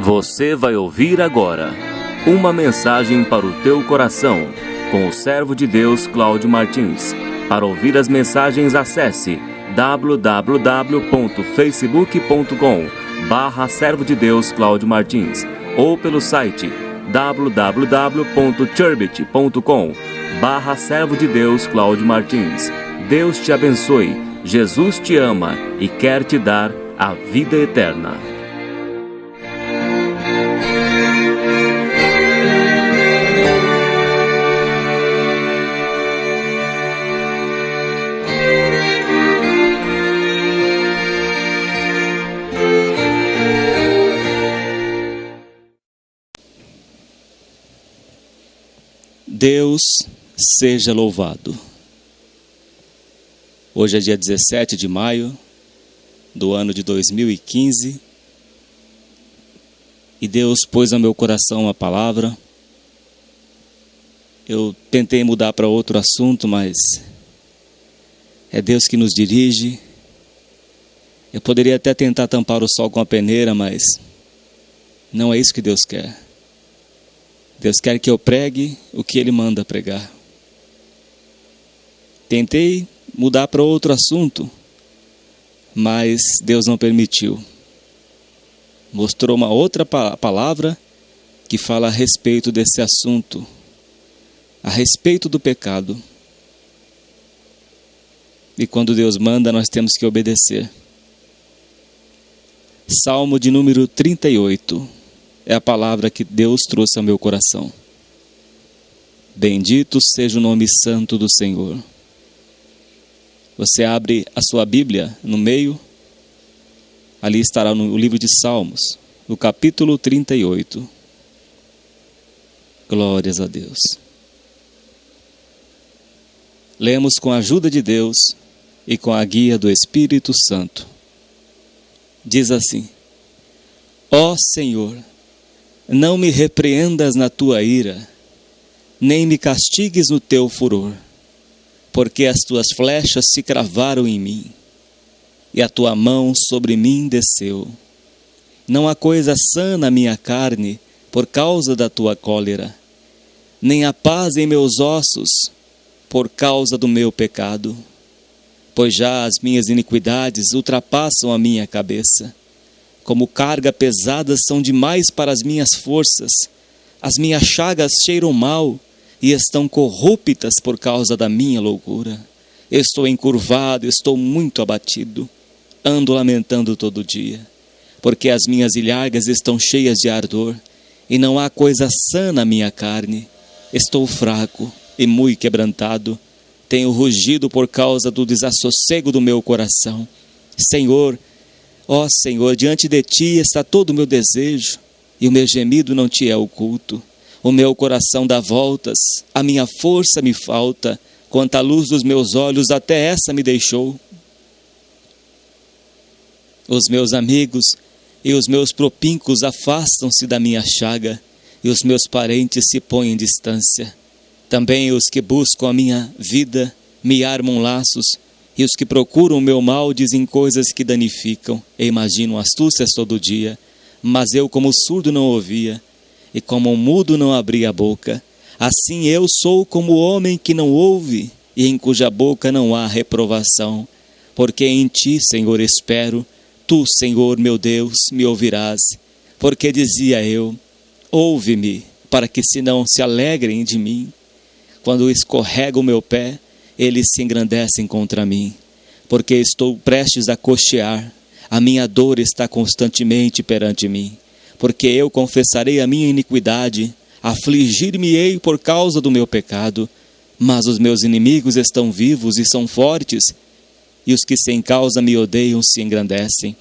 Você vai ouvir agora uma mensagem para o teu coração, com o servo de Deus Cláudio Martins. Para ouvir as mensagens, acesse www.facebook.com/servo de Deus Cláudio Martins ou pelo site www.churbit.com/servo de Deus Cláudio Martins. Deus te abençoe, Jesus te ama e quer te dar a vida eterna. Deus seja louvado. Hoje é dia 17 de maio do ano de 2015 e Deus pôs no meu coração uma palavra. Eu tentei mudar para outro assunto, mas é Deus que nos dirige. Eu poderia até tentar tampar o sol com a peneira, mas não é isso que Deus quer. Deus quer que eu pregue o que Ele manda pregar. Tentei mudar para outro assunto, mas Deus não permitiu. Mostrou uma outra palavra que fala a respeito desse assunto, a respeito do pecado. E quando Deus manda, nós temos que obedecer. Salmo de número 38. É a palavra que Deus trouxe ao meu coração. Bendito seja o nome santo do Senhor. Você abre a sua Bíblia no meio, ali estará no livro de Salmos, no capítulo 38. Glórias a Deus. Lemos com a ajuda de Deus e com a guia do Espírito Santo. Diz assim: Ó Senhor, não me repreendas na tua ira, nem me castigues no teu furor, porque as tuas flechas se cravaram em mim, e a tua mão sobre mim desceu. Não há coisa sã na minha carne, por causa da tua cólera, nem há paz em meus ossos, por causa do meu pecado. Pois já as minhas iniquidades ultrapassam a minha cabeça. Como carga pesada são demais para as minhas forças. As minhas chagas cheiram mal e estão corruptas por causa da minha loucura. Estou encurvado, estou muito abatido. Ando lamentando todo dia, porque as minhas ilhargas estão cheias de ardor, e não há coisa sã na minha carne. Estou fraco e muito quebrantado. Tenho rugido por causa do desassossego do meu coração. Senhor, ó Senhor, diante de ti está todo o meu desejo, e o meu gemido não te é oculto. O meu coração dá voltas, a minha força me falta, quanto a luz dos meus olhos até essa me deixou. Os meus amigos e os meus propíncos afastam-se da minha chaga, e os meus parentes se põem em distância. Também os que buscam a minha vida me armam laços, e os que procuram o meu mal dizem coisas que danificam e imaginam astúcias todo dia. Mas eu, como surdo, não ouvia, e como mudo não abria a boca. Assim eu sou como o homem que não ouve, e em cuja boca não há reprovação. Porque em ti, Senhor, espero. Tu, Senhor, meu Deus, me ouvirás. Porque dizia eu: ouve-me, para que se não se alegrem de mim. Quando escorrega o meu pé, eles se engrandecem contra mim, porque estou prestes a coxear, a minha dor está constantemente perante mim, porque eu confessarei a minha iniquidade, afligir-me-ei por causa do meu pecado, mas os meus inimigos estão vivos e são fortes, e os que sem causa me odeiam se engrandecem.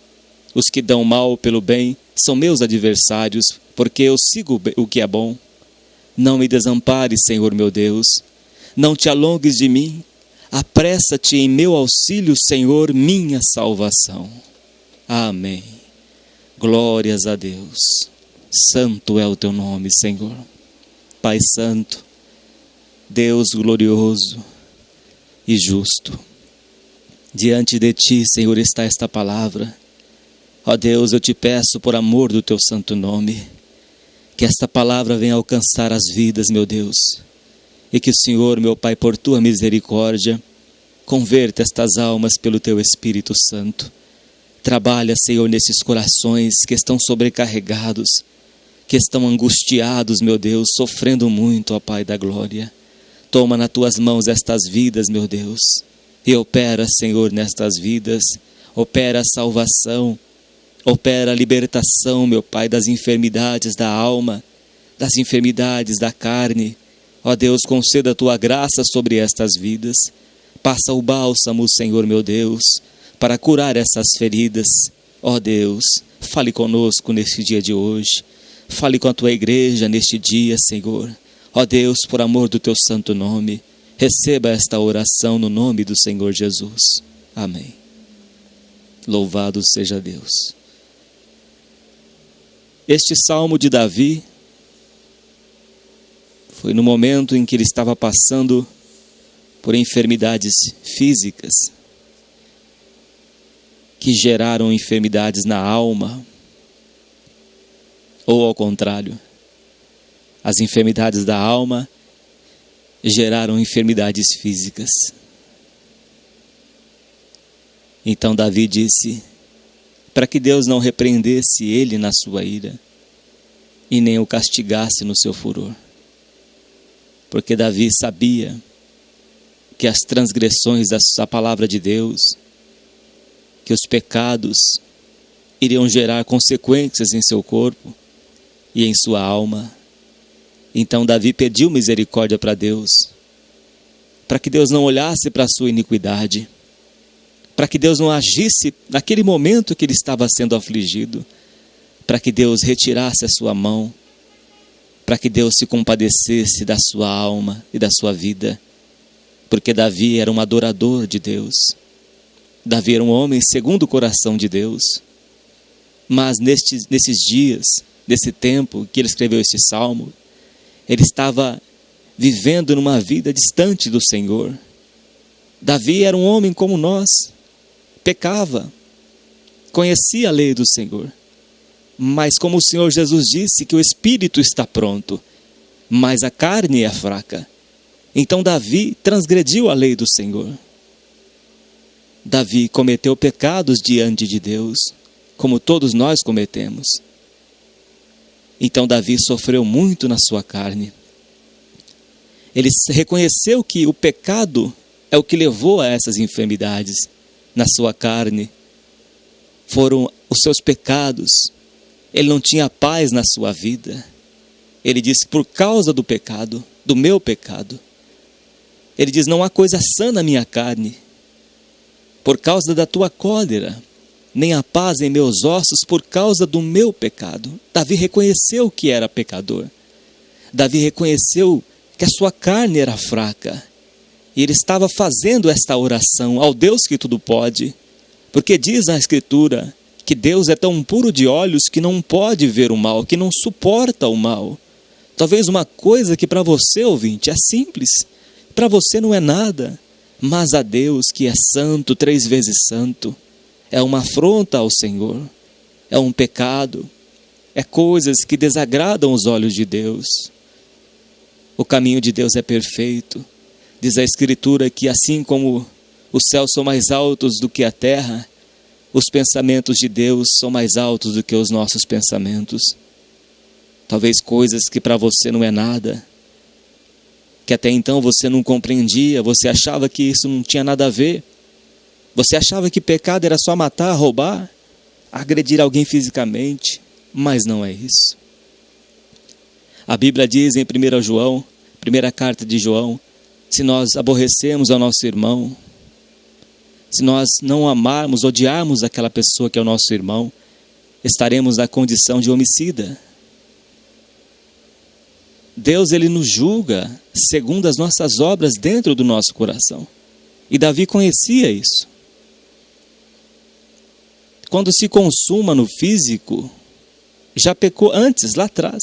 Os que dão mal pelo bem são meus adversários, porque eu sigo o que é bom. Não me desampares, Senhor meu Deus, não te alongues de mim, apressa-te em meu auxílio, Senhor, minha salvação. Amém. Glórias a Deus. Santo é o teu nome, Senhor. Pai Santo, Deus glorioso e justo. Diante de ti, Senhor, está esta palavra. Ó Deus, eu te peço por amor do teu santo nome, que esta palavra venha alcançar as vidas, meu Deus, e que o Senhor, meu Pai, por tua misericórdia, converta estas almas pelo teu Espírito Santo. Trabalha, Senhor, nesses corações que estão sobrecarregados, que estão angustiados, meu Deus, sofrendo muito, ó Pai da glória. Toma nas tuas mãos estas vidas, meu Deus, e opera, Senhor, nestas vidas. Opera a salvação, opera a libertação, meu Pai, das enfermidades da alma, das enfermidades da carne. Ó Deus, conceda a tua graça sobre estas vidas. Passa o bálsamo, Senhor, meu Deus, para curar essas feridas. Ó Deus, fale conosco neste dia de hoje. Fale com a tua igreja neste dia, Senhor. Ó Deus, por amor do teu santo nome, receba esta oração no nome do Senhor Jesus. Amém. Louvado seja Deus. Este salmo de Davi foi no momento em que ele estava passando por enfermidades físicas que geraram enfermidades na alma, ou ao contrário, as enfermidades da alma geraram enfermidades físicas. Então Davi disse, para que Deus não repreendesse ele na sua ira e nem o castigasse no seu furor. Porque Davi sabia que as transgressões da palavra de Deus, que os pecados iriam gerar consequências em seu corpo e em sua alma. Então Davi pediu misericórdia para Deus, para que Deus não olhasse para a sua iniquidade, para que Deus não agisse naquele momento que ele estava sendo afligido, para que Deus retirasse a sua mão, para que Deus se compadecesse da sua alma e da sua vida, porque Davi era um adorador de Deus. Davi era um homem segundo o coração de Deus. Mas nesses dias, nesse tempo que ele escreveu este salmo, ele estava vivendo numa vida distante do Senhor. Davi era um homem como nós, pecava, conhecia a lei do Senhor, mas como o Senhor Jesus disse que o espírito está pronto, mas a carne é fraca. Então Davi transgrediu a lei do Senhor. Davi cometeu pecados diante de Deus, como todos nós cometemos. Então Davi sofreu muito na sua carne. Ele reconheceu que o pecado é o que levou a essas enfermidades na sua carne. Foram os seus pecados. Ele não tinha paz na sua vida. Ele disse, por causa do pecado, do meu pecado. Ele diz, não há coisa sã na minha carne. Por causa da tua cólera, nem há paz em meus ossos por causa do meu pecado. Davi reconheceu que era pecador. Davi reconheceu que a sua carne era fraca. E ele estava fazendo esta oração ao Deus que tudo pode. Porque diz a Escritura que Deus é tão puro de olhos que não pode ver o mal, que não suporta o mal. Talvez uma coisa que para você, ouvinte, é simples. Para você não é nada. Mas a Deus que é santo, 3 vezes santo, é uma afronta ao Senhor, é um pecado, é coisas que desagradam os olhos de Deus. O caminho de Deus é perfeito. Diz a Escritura que assim como os céus são mais altos do que a terra, os pensamentos de Deus são mais altos do que os nossos pensamentos. Talvez coisas que para você não é nada, que até então você não compreendia, você achava que isso não tinha nada a ver. Você achava que pecado era só matar, roubar, agredir alguém fisicamente, mas não é isso. A Bíblia diz em 1 João, primeira carta de João, se nós aborrecemos ao nosso irmão, se nós não amarmos, odiarmos aquela pessoa que é o nosso irmão, estaremos na condição de homicida. Deus, ele nos julga segundo as nossas obras dentro do nosso coração. E Davi conhecia isso. Quando se consuma no físico, já pecou antes, lá atrás,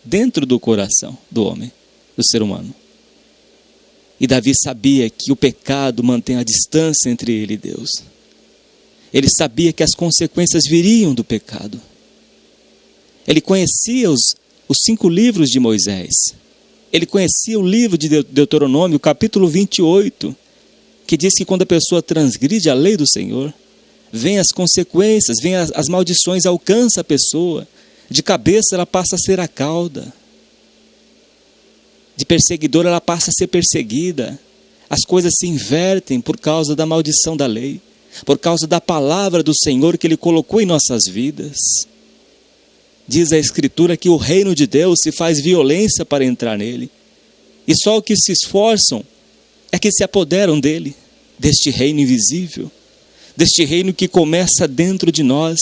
dentro do coração do homem, do ser humano. E Davi sabia que o pecado mantém a distância entre ele e Deus. Ele sabia que as consequências viriam do pecado. Ele conhecia os 5 livros de Moisés. Ele conhecia o livro de Deuteronômio, capítulo 28, que diz que quando a pessoa transgride a lei do Senhor, vem as consequências, vem as maldições, alcança a pessoa. De cabeça ela passa a ser a cauda. De perseguidora ela passa a ser perseguida. As coisas se invertem por causa da maldição da lei, por causa da palavra do Senhor que Ele colocou em nossas vidas. Diz a Escritura que o reino de Deus se faz violência para entrar nele. E só os que se esforçam é que se apoderam dele, deste reino invisível, deste reino que começa dentro de nós,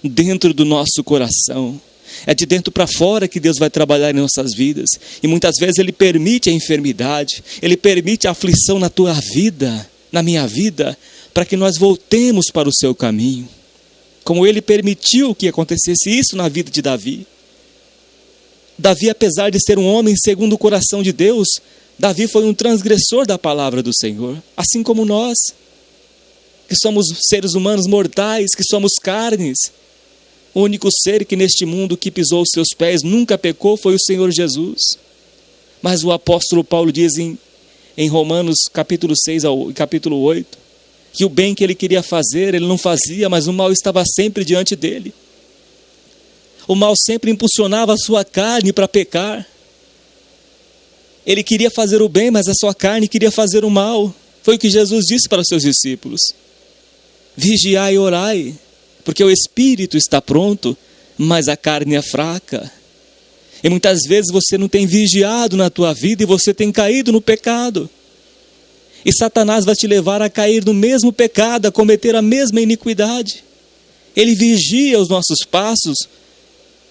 dentro do nosso coração. É de dentro para fora que Deus vai trabalhar em nossas vidas. E muitas vezes Ele permite a enfermidade, Ele permite a aflição na tua vida, na minha vida, para que nós voltemos para o seu caminho. Como Ele permitiu que acontecesse isso na vida de Davi. Davi, apesar de ser um homem segundo o coração de Deus, Davi foi um transgressor da palavra do Senhor, assim como nós, que somos seres humanos mortais, que somos carnes. O único ser que neste mundo que pisou os seus pés nunca pecou foi o Senhor Jesus. Mas o apóstolo Paulo diz em Romanos capítulo 6 ao capítulo 8, que o bem que ele queria fazer, ele não fazia, mas o mal estava sempre diante dele. O mal sempre impulsionava a sua carne para pecar. Ele queria fazer o bem, mas a sua carne queria fazer o mal. Foi o que Jesus disse para os seus discípulos. Vigiai e orai, porque o espírito está pronto, mas a carne é fraca. E muitas vezes você não tem vigiado na tua vida e você tem caído no pecado. E Satanás vai te levar a cair no mesmo pecado, a cometer a mesma iniquidade. Ele vigia os nossos passos.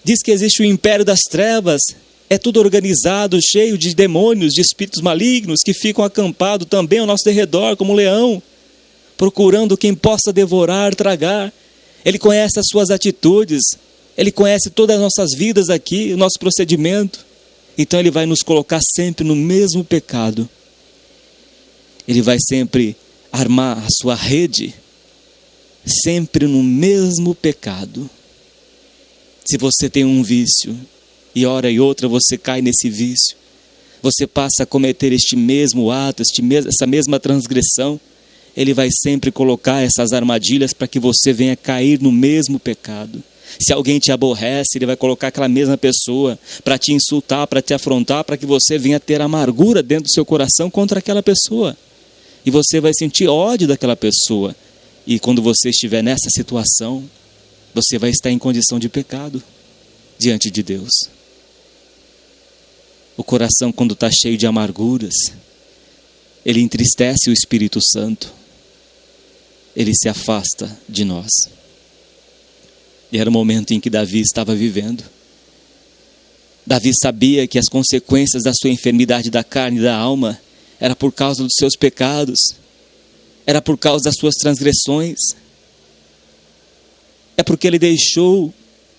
Diz que existe o império das trevas. É tudo organizado, cheio de demônios, de espíritos malignos que ficam acampados também ao nosso redor, como um leão, procurando quem possa devorar, tragar. Ele conhece as suas atitudes, Ele conhece todas as nossas vidas aqui, o nosso procedimento. Então Ele vai nos colocar sempre no mesmo pecado. Ele vai sempre armar a sua rede, sempre no mesmo pecado. Se você tem um vício, e hora e outra você cai nesse vício, você passa a cometer este mesmo ato, essa mesma transgressão, Ele vai sempre colocar essas armadilhas para que você venha cair no mesmo pecado. Se alguém te aborrece, Ele vai colocar aquela mesma pessoa para te insultar, para te afrontar, para que você venha ter amargura dentro do seu coração contra aquela pessoa. E você vai sentir ódio daquela pessoa. E quando você estiver nessa situação, você vai estar em condição de pecado diante de Deus. O coração, quando está cheio de amarguras, ele entristece o Espírito Santo. Ele se afasta de nós. E era o momento em que Davi estava vivendo. Davi sabia que as consequências da sua enfermidade da carne e da alma era por causa dos seus pecados, era por causa das suas transgressões. É porque ele deixou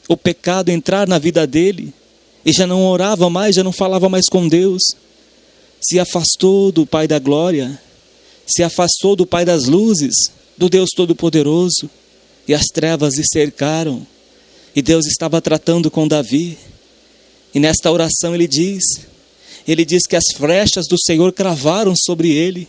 o pecado entrar na vida dele e já não orava mais, já não falava mais com Deus. Se afastou do Pai da glória, se afastou do Pai das luzes, do Deus Todo-Poderoso, e as trevas lhe cercaram. E Deus estava tratando com Davi. E nesta oração ele diz que as flechas do Senhor cravaram sobre ele,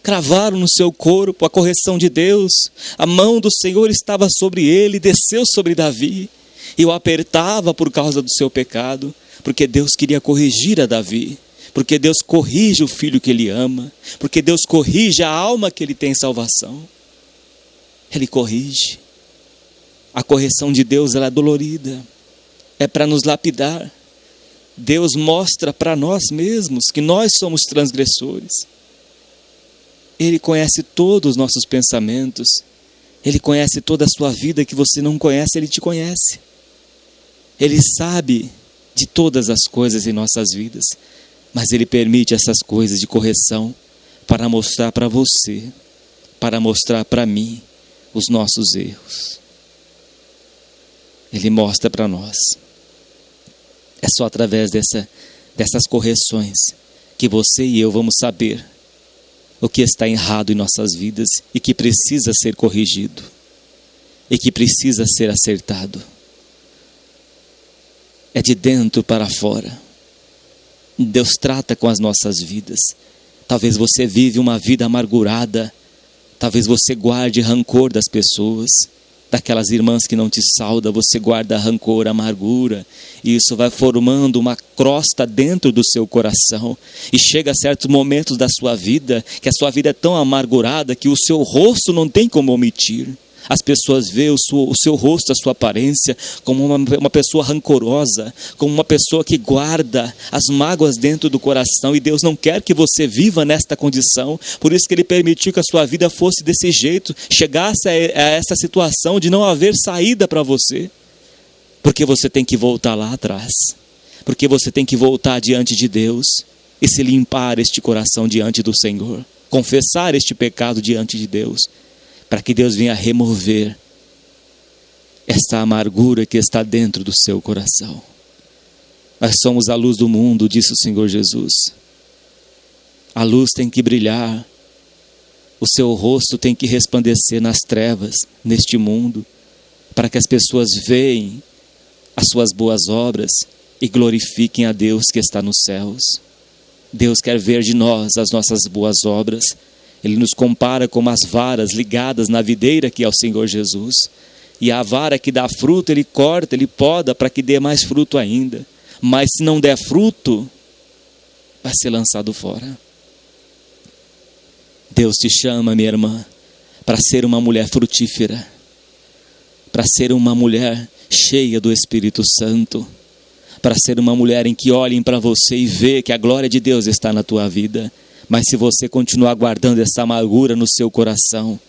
cravaram no seu corpo a correção de Deus. A mão do Senhor estava sobre ele, desceu sobre Davi e o apertava por causa do seu pecado, porque Deus queria corrigir a Davi, porque Deus corrige o filho que ele ama, porque Deus corrige a alma que ele tem em salvação. Ele corrige. A correção de Deus, ela é dolorida, é para nos lapidar. Deus mostra para nós mesmos que nós somos transgressores. Ele conhece todos os nossos pensamentos. Ele conhece toda a sua vida que você não conhece, Ele te conhece. Ele sabe de todas as coisas em nossas vidas, mas Ele permite essas coisas de correção para mostrar para você, para mostrar para mim os nossos erros. Ele mostra para nós. É só através dessas correções que você e eu vamos saber o que está errado em nossas vidas e que precisa ser corrigido. e que precisa ser acertado. É de dentro para fora. Deus trata com as nossas vidas. Talvez você vive uma vida amargurada. Talvez você guarde rancor das pessoas, daquelas irmãs que não te saudam. Você guarda rancor, amargura, e isso vai formando uma crosta dentro do seu coração. E chega a certos momentos da sua vida, que a sua vida é tão amargurada que o seu rosto não tem como omitir. As pessoas veem o seu rosto, a sua aparência, como uma pessoa rancorosa, como uma pessoa que guarda as mágoas dentro do coração. E Deus não quer que você viva nesta condição. Por isso que Ele permitiu que a sua vida fosse desse jeito, chegasse a essa situação de não haver saída para você. Porque você tem que voltar lá atrás. Porque você tem que voltar diante de Deus e se limpar este coração diante do Senhor. Confessar este pecado diante de Deus, para que Deus venha remover esta amargura que está dentro do seu coração. Nós somos a luz do mundo, disse o Senhor Jesus. A luz tem que brilhar, o seu rosto tem que resplandecer nas trevas, neste mundo, para que as pessoas vejam as suas boas obras e glorifiquem a Deus que está nos céus. Deus quer ver de nós as nossas boas obras. Ele nos compara como as varas ligadas na videira que é o Senhor Jesus. E a vara que dá fruto, Ele corta, Ele poda para que dê mais fruto ainda. Mas se não der fruto, vai ser lançado fora. Deus te chama, minha irmã, para ser uma mulher frutífera, para ser uma mulher cheia do Espírito Santo, para ser uma mulher em que olhem para você e vê que a glória de Deus está na tua vida. Mas se você continuar guardando essa amargura no seu coração,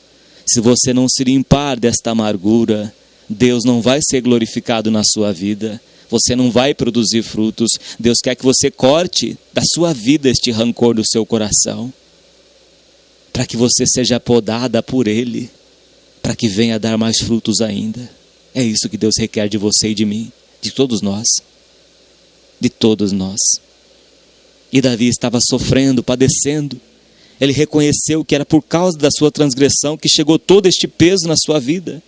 se você não se limpar desta amargura, Deus não vai ser glorificado na sua vida. Você não vai produzir frutos. Deus quer que você corte da sua vida este rancor do seu coração, para que você seja podada por Ele, para que venha dar mais frutos ainda. É isso que Deus requer de você e de mim, de todos nós. De todos nós. E Davi estava sofrendo, padecendo. Ele reconheceu que era por causa da sua transgressão que chegou todo este peso na sua vida.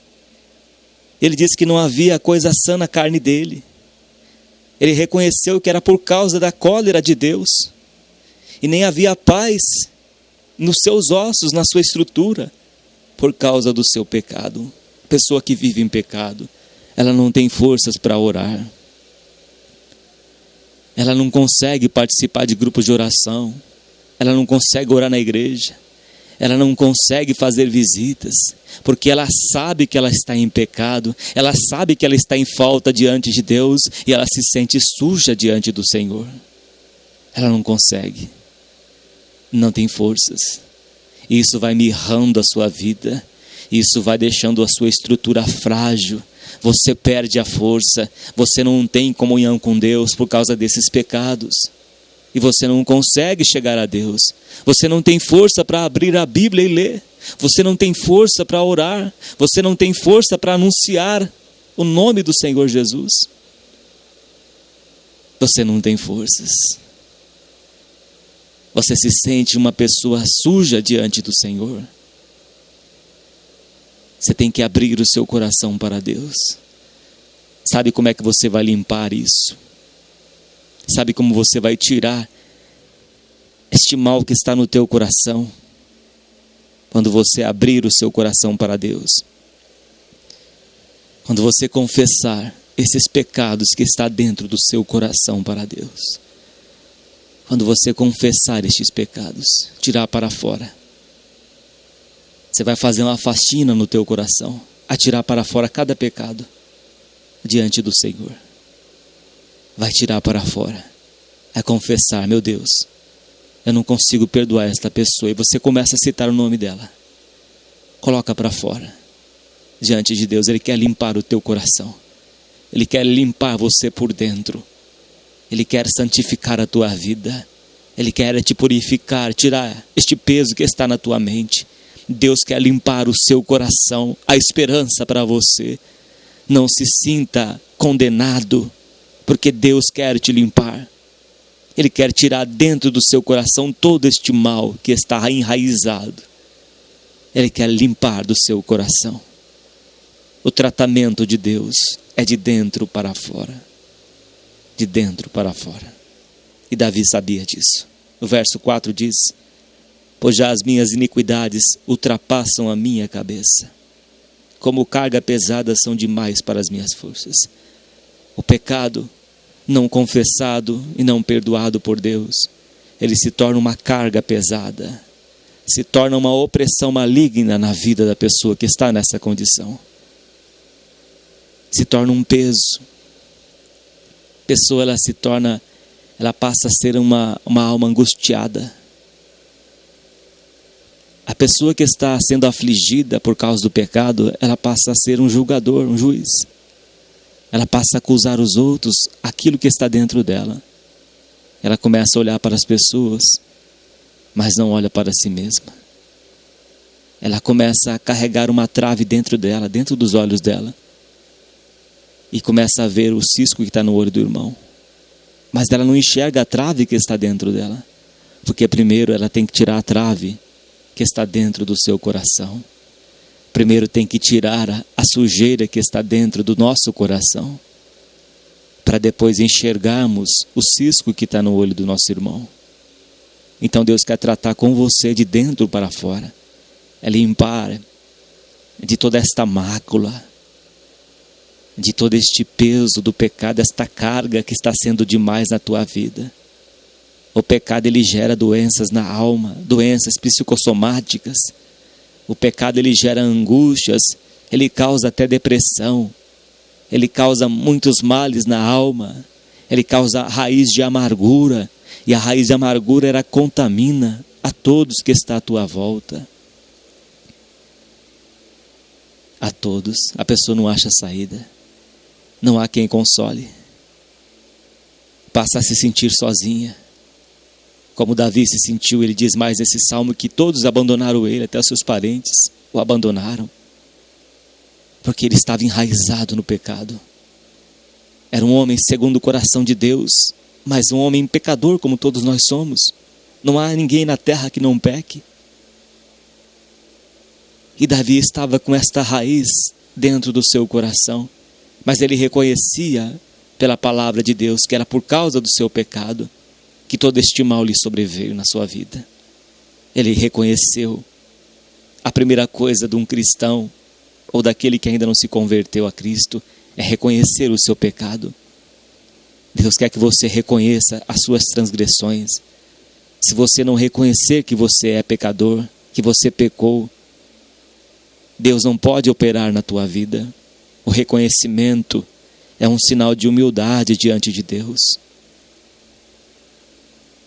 Ele disse que não havia coisa sã na carne dele. Ele reconheceu que era por causa da cólera de Deus. E nem havia paz nos seus ossos, na sua estrutura, por causa do seu pecado. A pessoa que vive em pecado, ela não tem forças para orar. Ela não consegue participar de grupos de oração. Ela não consegue orar na igreja. Ela não consegue fazer visitas, porque ela sabe que ela está em pecado. Ela sabe que ela está em falta diante de Deus e ela se sente suja diante do Senhor. Ela não consegue. Não tem forças. Isso vai mirrando a sua vida. Isso vai deixando a sua estrutura frágil. Você perde a força, você não tem comunhão com Deus por causa desses pecados. E você não consegue chegar a Deus. Você não tem força para abrir a Bíblia e ler. Você não tem força para orar. Você não tem força para anunciar o nome do Senhor Jesus. Você não tem forças. Você se sente uma pessoa suja diante do Senhor. Você tem que abrir o seu coração para Deus. Sabe como é que você vai limpar isso? Sabe como você vai tirar este mal que está no teu coração? Quando você abrir o seu coração para Deus. Quando você confessar esses pecados que está dentro do seu coração para Deus. Quando você confessar estes pecados, tirar para fora. Você vai fazer uma faxina no teu coração, atirar para fora cada pecado diante do Senhor. Vai tirar para fora, vai confessar: meu Deus, eu não consigo perdoar esta pessoa. E você começa a citar o nome dela. Coloca para fora, diante de Deus. Ele quer limpar o teu coração. Ele quer limpar você por dentro. Ele quer santificar a tua vida. Ele quer te purificar, tirar este peso que está na tua mente. Deus quer limpar o seu coração, a esperança para você. Não se sinta condenado, porque Deus quer te limpar. Ele quer tirar dentro do seu coração todo este mal que está enraizado. Ele quer limpar do seu coração. O tratamento de Deus é de dentro para fora. De dentro para fora. E Davi sabia disso. O verso 4 diz: pois já as minhas iniquidades ultrapassam a minha cabeça. Como carga pesada são demais para as minhas forças. O pecado não confessado e não perdoado por Deus, ele se torna uma carga pesada. Se torna uma opressão maligna na vida da pessoa que está nessa condição. Se torna um peso. A pessoa ela passa a ser uma alma angustiada. A pessoa que está sendo afligida por causa do pecado, ela passa a ser um julgador, um juiz. Ela passa a acusar os outros, aquilo que está dentro dela. Ela começa a olhar para as pessoas, mas não olha para si mesma. Ela começa a carregar uma trave dentro dela, dentro dos olhos dela. E começa a ver o cisco que está no olho do irmão. Mas ela não enxerga a trave que está dentro dela. Porque primeiro ela tem que tirar a trave que está dentro do seu coração. Primeiro tem que tirar a sujeira que está dentro do nosso coração, para depois enxergarmos o cisco que está no olho do nosso irmão. Então Deus quer tratar com você de dentro para fora, é limpar de toda esta mácula, de todo este peso do pecado, esta carga que está sendo demais na tua vida. O pecado ele gera doenças na alma, doenças psicossomáticas. O pecado ele gera angústias, ele causa até depressão. Ele causa muitos males na alma. Ele causa raiz de amargura. E a raiz de amargura ela contamina a todos que está à tua volta. A todos. A pessoa não acha saída. Não há quem console. Passa a se sentir sozinha. Como Davi se sentiu, ele diz mais nesse salmo que todos abandonaram ele, até os seus parentes o abandonaram. Porque ele estava enraizado no pecado. Era um homem segundo o coração de Deus, mas um homem pecador como todos nós somos. Não há ninguém na terra que não peque. E Davi estava com esta raiz dentro do seu coração, mas ele reconhecia pela palavra de Deus que era por causa do seu pecado que todo este mal lhe sobreveio na sua vida. Ele reconheceu. A primeira coisa de um cristão, ou daquele que ainda não se converteu a Cristo, é reconhecer o seu pecado. Deus quer que você reconheça as suas transgressões. Se você não reconhecer que você é pecador, que você pecou, Deus não pode operar na tua vida. O reconhecimento é um sinal de humildade diante de Deus.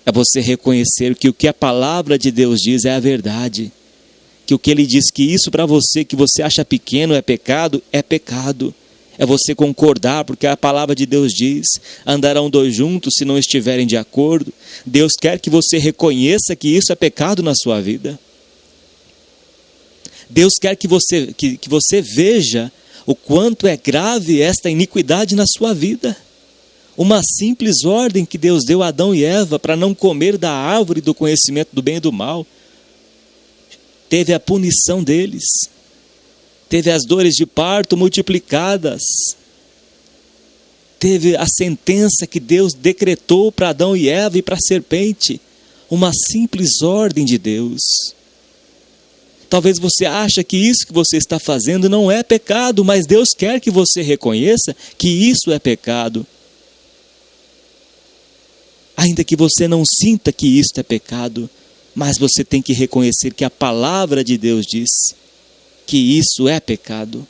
É você reconhecer que o que a palavra de Deus diz é a verdade. Que o que ele diz que isso para você, que você acha pequeno é pecado, é pecado. É você concordar, porque a palavra de Deus diz: andarão dois juntos se não estiverem de acordo. Deus quer que você reconheça que isso é pecado na sua vida. Deus quer que você veja o quanto é grave esta iniquidade na sua vida. Uma simples ordem que Deus deu a Adão e Eva para não comer da árvore do conhecimento do bem e do mal, teve a punição deles, teve as dores de parto multiplicadas, teve a sentença que Deus decretou para Adão e Eva e para a serpente, uma simples ordem de Deus. Talvez você ache que isso que você está fazendo não é pecado, mas Deus quer que você reconheça que isso é pecado. Ainda que você não sinta que isto é pecado, mas você tem que reconhecer que a palavra de Deus diz que isso é pecado,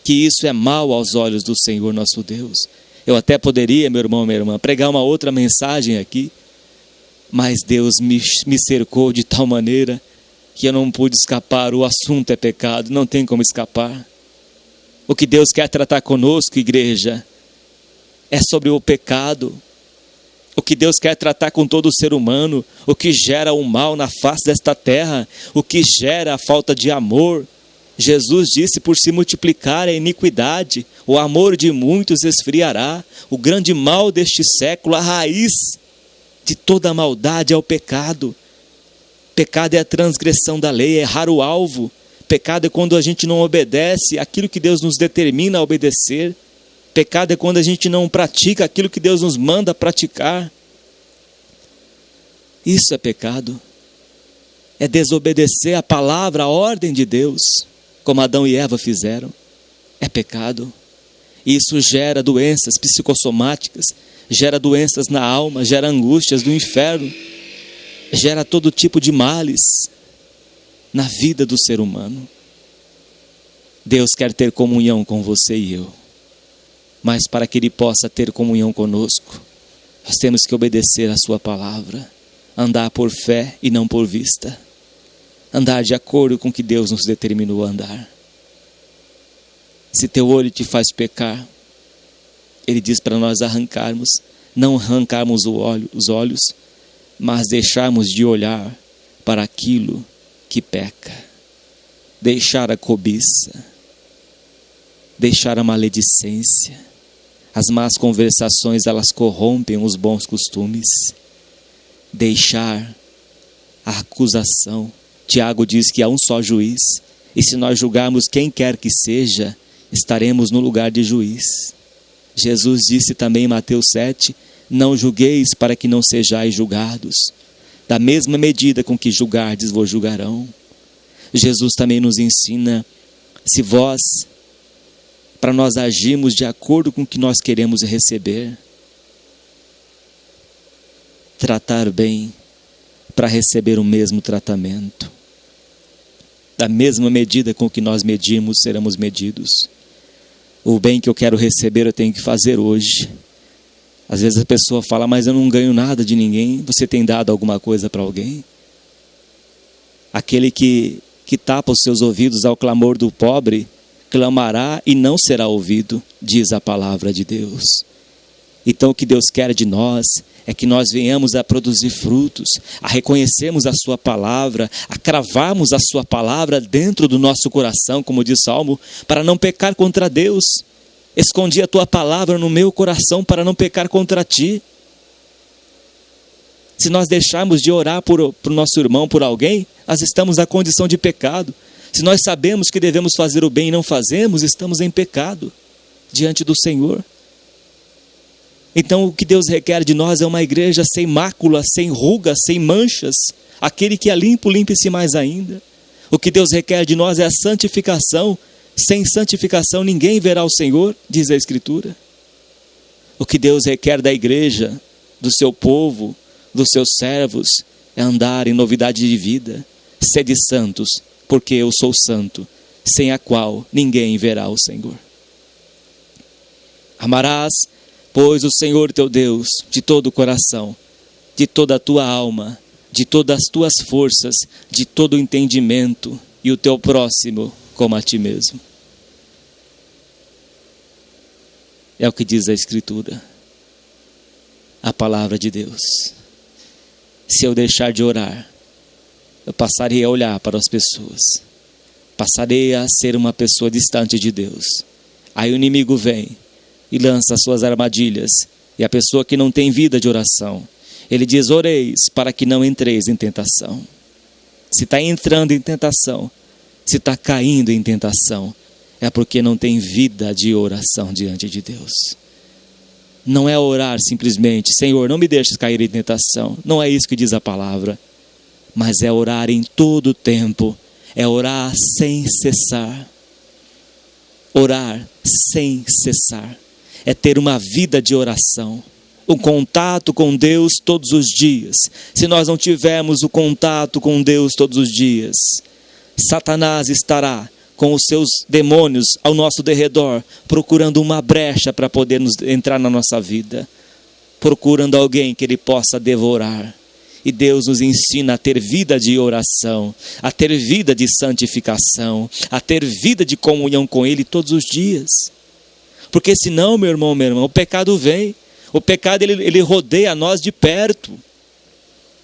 que isso é mal aos olhos do Senhor nosso Deus. Eu até poderia, meu irmão, minha irmã, pregar uma outra mensagem aqui, mas Deus me cercou de tal maneira que eu não pude escapar. O assunto é pecado, não tem como escapar. O que Deus quer tratar conosco, igreja, é sobre o pecado. O que Deus quer tratar com todo o ser humano, o que gera o mal na face desta terra, o que gera a falta de amor. Jesus disse: por se multiplicar a iniquidade, o amor de muitos esfriará. O grande mal deste século, a raiz de toda a maldade é o pecado. Pecado é a transgressão da lei, é errar o alvo. Pecado é quando a gente não obedece aquilo que Deus nos determina a obedecer. Pecado é quando a gente não pratica aquilo que Deus nos manda praticar. Isso é pecado. É desobedecer a palavra, a ordem de Deus, como Adão e Eva fizeram. É pecado. Isso gera doenças psicossomáticas, gera doenças na alma, gera angústias do inferno, gera todo tipo de males na vida do ser humano. Deus quer ter comunhão com você e eu, mas para que Ele possa ter comunhão conosco, nós temos que obedecer a sua palavra, andar por fé e não por vista, andar de acordo com o que Deus nos determinou a andar. Se teu olho te faz pecar, Ele diz para nós arrancarmos, não arrancarmos os olhos, mas deixarmos de olhar para aquilo que peca, deixar a cobiça, deixar a maledicência. As más conversações, elas corrompem os bons costumes. Deixar a acusação. Tiago diz que há um só juiz, e se nós julgarmos quem quer que seja, estaremos no lugar de juiz. Jesus disse também em Mateus 7, não julgueis para que não sejais julgados. Da mesma medida com que julgardes, vos julgarão. Jesus também nos ensina, para nós agirmos de acordo com o que nós queremos receber, tratar bem para receber o mesmo tratamento. Da mesma medida com que nós medimos, seremos medidos. O bem que eu quero receber, eu tenho que fazer hoje. Às vezes a pessoa fala, mas eu não ganho nada de ninguém. Você tem dado alguma coisa para alguém? Aquele que tapa os seus ouvidos ao clamor do pobre, clamará e não será ouvido, diz a palavra de Deus. Então o que Deus quer de nós é que nós venhamos a produzir frutos, a reconhecermos a sua palavra, a cravarmos a sua palavra dentro do nosso coração, como diz Salmo, para não pecar contra Deus. Escondi a tua palavra no meu coração para não pecar contra ti. Se nós deixarmos de orar por o nosso irmão, por alguém, nós estamos na condição de pecado. Se nós sabemos que devemos fazer o bem e não fazemos, estamos em pecado diante do Senhor. Então o que Deus requer de nós é uma igreja sem mácula, sem rugas, sem manchas. Aquele que é limpo, limpe-se mais ainda. O que Deus requer de nós é a santificação. Sem santificação ninguém verá o Senhor, diz a Escritura. O que Deus requer da igreja, do seu povo, dos seus servos, é andar em novidade de vida. Sede santos, porque eu sou santo, sem a qual ninguém verá o Senhor. Amarás, pois, o Senhor teu Deus de todo o coração, de toda a tua alma, de todas as tuas forças, de todo o entendimento, e o teu próximo como a ti mesmo. É o que diz a Escritura, a palavra de Deus. Se eu deixar de orar, eu passarei a olhar para as pessoas, passarei a ser uma pessoa distante de Deus. Aí o inimigo vem e lança as suas armadilhas, e a pessoa que não tem vida de oração, ele diz, oreis para que não entreis em tentação. Se está entrando em tentação, se está caindo em tentação, é porque não tem vida de oração diante de Deus. Não é orar simplesmente, Senhor, não me deixes cair em tentação. Não é isso que diz a palavra. Mas é orar em todo o tempo. É orar sem cessar. Orar sem cessar. É ter uma vida de oração. Um contato com Deus todos os dias. Se nós não tivermos o contato com Deus todos os dias, Satanás estará com os seus demônios ao nosso derredor, procurando uma brecha para poder entrar na nossa vida, procurando alguém que ele possa devorar. E Deus nos ensina a ter vida de oração, a ter vida de santificação, a ter vida de comunhão com Ele todos os dias. Porque senão, meu irmão, o pecado vem. O pecado ele rodeia nós de perto.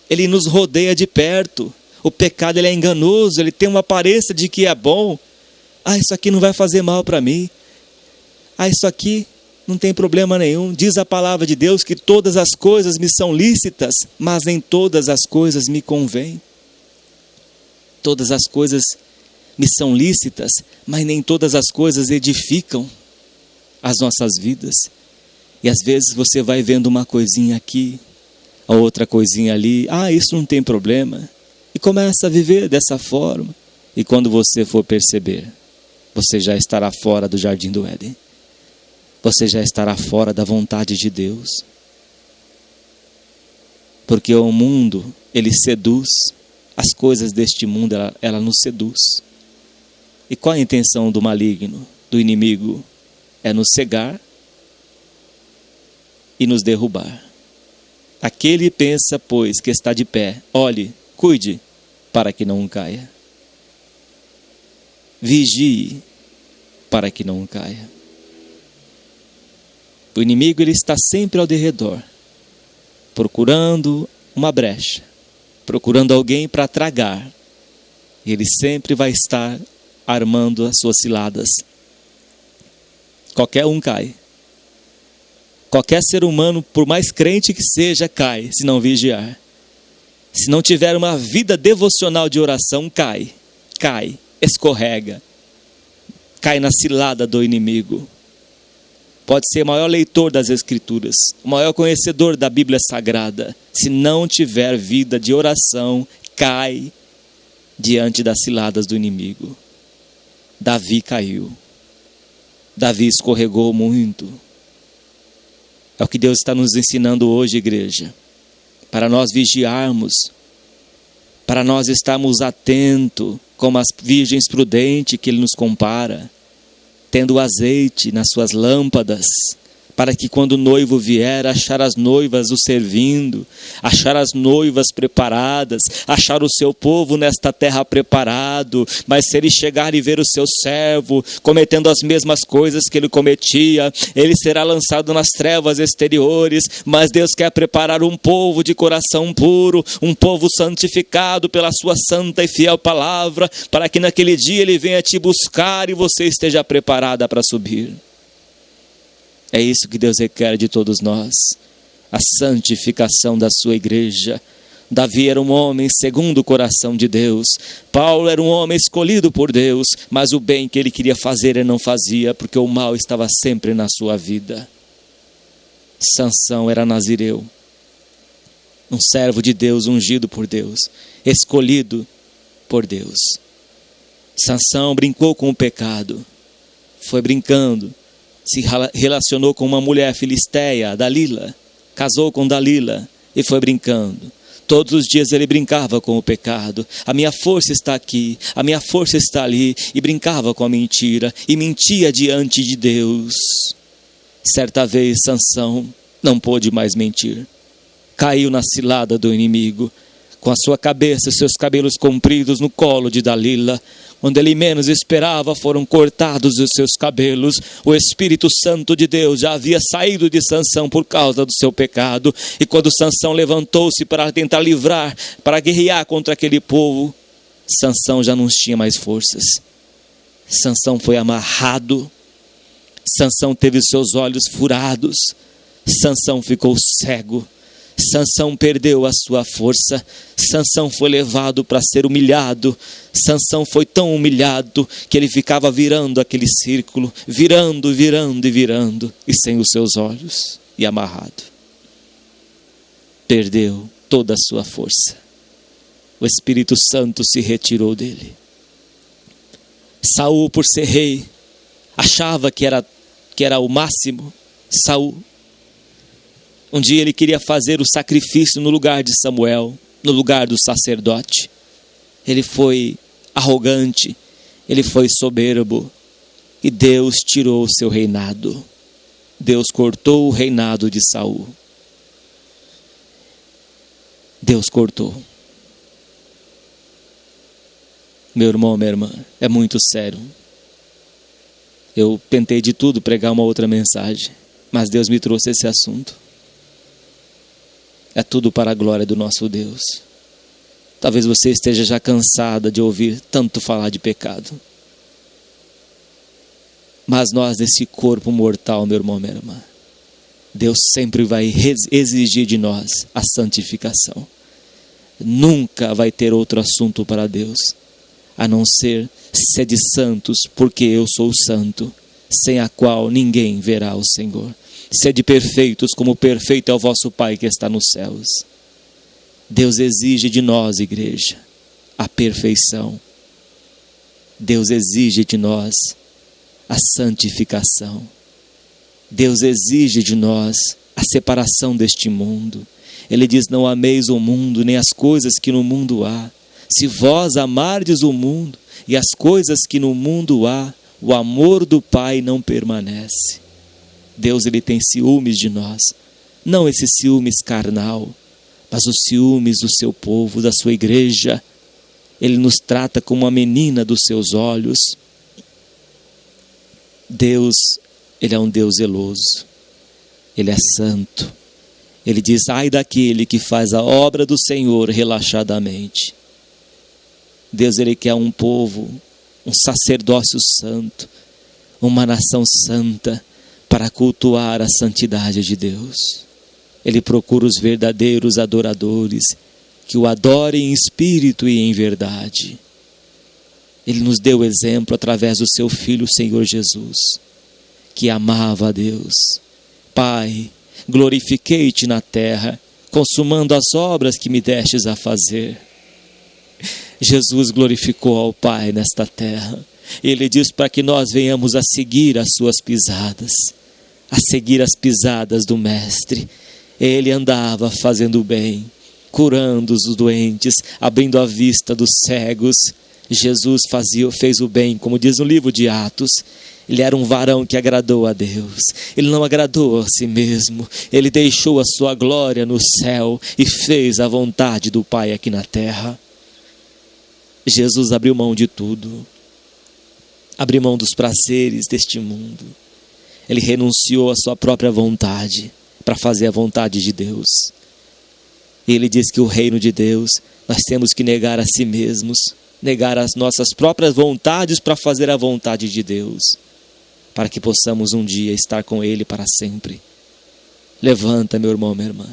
Ele nos rodeia de perto. O pecado ele é enganoso, ele tem uma aparência de que é bom. Isso aqui não vai fazer mal para mim. Isso aqui não tem problema nenhum. Diz a palavra de Deus que todas as coisas me são lícitas, mas nem todas as coisas me convêm. Todas as coisas me são lícitas, mas nem todas as coisas edificam as nossas vidas. E às vezes você vai vendo uma coisinha aqui, a outra coisinha ali, isso não tem problema. E começa a viver dessa forma. E quando você for perceber, você já estará fora do jardim do Éden. Você já estará fora da vontade de Deus. Porque o mundo, ele seduz. As coisas deste mundo, ela nos seduz. E qual a intenção do maligno, do inimigo? É nos cegar e nos derrubar. Aquele pensa, pois, que está de pé, olhe, cuide, para que não caia. Vigie, para que não caia. O inimigo, ele está sempre ao derredor, procurando uma brecha, procurando alguém para tragar. E ele sempre vai estar armando as suas ciladas. Qualquer um cai. Qualquer ser humano, por mais crente que seja, cai, se não vigiar. Se não tiver uma vida devocional de oração, cai, escorrega, cai na cilada do inimigo. Pode ser o maior leitor das Escrituras, o maior conhecedor da Bíblia Sagrada. Se não tiver vida de oração, cai diante das ciladas do inimigo. Davi caiu. Davi escorregou muito. É o que Deus está nos ensinando hoje, igreja. Para nós vigiarmos, para nós estarmos atentos, como as virgens prudentes que Ele nos compara, tendo azeite nas suas lâmpadas, para que quando o noivo vier, achar as noivas o servindo, achar as noivas preparadas, achar o seu povo nesta terra preparado. Mas se ele chegar e ver o seu servo cometendo as mesmas coisas que ele cometia, ele será lançado nas trevas exteriores. Mas Deus quer preparar um povo de coração puro, um povo santificado pela sua santa e fiel palavra, para que naquele dia ele venha te buscar e você esteja preparada para subir. É isso que Deus requer de todos nós, a santificação da sua igreja. Davi era um homem segundo o coração de Deus. Paulo era um homem escolhido por Deus, mas o bem que ele queria fazer ele não fazia, porque o mal estava sempre na sua vida. Sansão era nazireu, um servo de Deus, ungido por Deus, escolhido por Deus. Sansão brincou com o pecado, foi brincando, se relacionou com uma mulher filisteia, Dalila, casou com Dalila e foi brincando. Todos os dias ele brincava com o pecado. A minha força está aqui, a minha força está ali, e brincava com a mentira e mentia diante de Deus. Certa vez Sansão não pôde mais mentir. Caiu na cilada do inimigo, com a sua cabeça e seus cabelos compridos no colo de Dalila. Onde ele menos esperava, foram cortados os seus cabelos. O Espírito Santo de Deus já havia saído de Sansão por causa do seu pecado. E quando Sansão levantou-se para tentar livrar, para guerrear contra aquele povo, Sansão já não tinha mais forças. Sansão foi amarrado. Sansão teve os seus olhos furados. Sansão ficou cego. Sansão perdeu a sua força. Sansão foi levado para ser humilhado. Sansão foi tão humilhado que ele ficava virando aquele círculo, virando e sem os seus olhos e amarrado. Perdeu toda a sua força. O Espírito Santo se retirou dele. Saul, por ser rei, achava que era o máximo. Saul, um dia ele queria fazer o sacrifício no lugar de Samuel, no lugar do sacerdote. Ele foi arrogante, ele foi soberbo, e Deus tirou o seu reinado. Deus cortou o reinado de Saul. Deus cortou. Meu irmão, minha irmã, é muito sério. Eu tentei de tudo pregar uma outra mensagem, mas Deus me trouxe esse assunto. É tudo para a glória do nosso Deus. Talvez você esteja já cansada de ouvir tanto falar de pecado. Mas nós, desse corpo mortal, meu irmão, minha irmã, Deus sempre vai exigir de nós a santificação. Nunca vai ter outro assunto para Deus a não ser sede santos, porque eu sou santo, sem a qual ninguém verá o Senhor. Sede perfeitos, como perfeito é o vosso Pai que está nos céus. Deus exige de nós, igreja, a perfeição. Deus exige de nós a santificação. Deus exige de nós a separação deste mundo. Ele diz: não ameis o mundo, nem as coisas que no mundo há. Se vós amardes o mundo e as coisas que no mundo há, o amor do Pai não permanece. Deus, ele tem ciúmes de nós, não esse ciúmes carnal, mas os ciúmes do seu povo, da sua igreja. Ele nos trata como uma menina dos seus olhos. Deus, ele é um Deus zeloso, ele é santo. Ele diz: ai daquele que faz a obra do Senhor relaxadamente. Deus, ele quer um povo, um sacerdócio santo, uma nação santa, para cultuar a santidade de Deus. Ele procura os verdadeiros adoradores, que o adorem em espírito e em verdade. Ele nos deu exemplo através do seu Filho, Senhor Jesus, que amava a Deus. Pai, glorifiquei-te na terra, consumando as obras que me destes a fazer. Jesus glorificou ao Pai nesta terra. Ele diz para que nós venhamos a seguir as suas pisadas, a seguir as pisadas do Mestre. Ele andava fazendo o bem, curando os doentes, abrindo a vista dos cegos. Jesus fez o bem, como diz no livro de Atos. Ele era um varão que agradou a Deus. Ele não agradou a si mesmo. Ele deixou a sua glória no céu e fez a vontade do Pai aqui na terra. Jesus abriu mão de tudo. Abriu mão dos prazeres deste mundo. Ele renunciou à sua própria vontade para fazer a vontade de Deus. Ele diz que o reino de Deus, nós temos que negar a si mesmos, negar as nossas próprias vontades para fazer a vontade de Deus, para que possamos um dia estar com Ele para sempre. Levanta, meu irmão, minha irmã.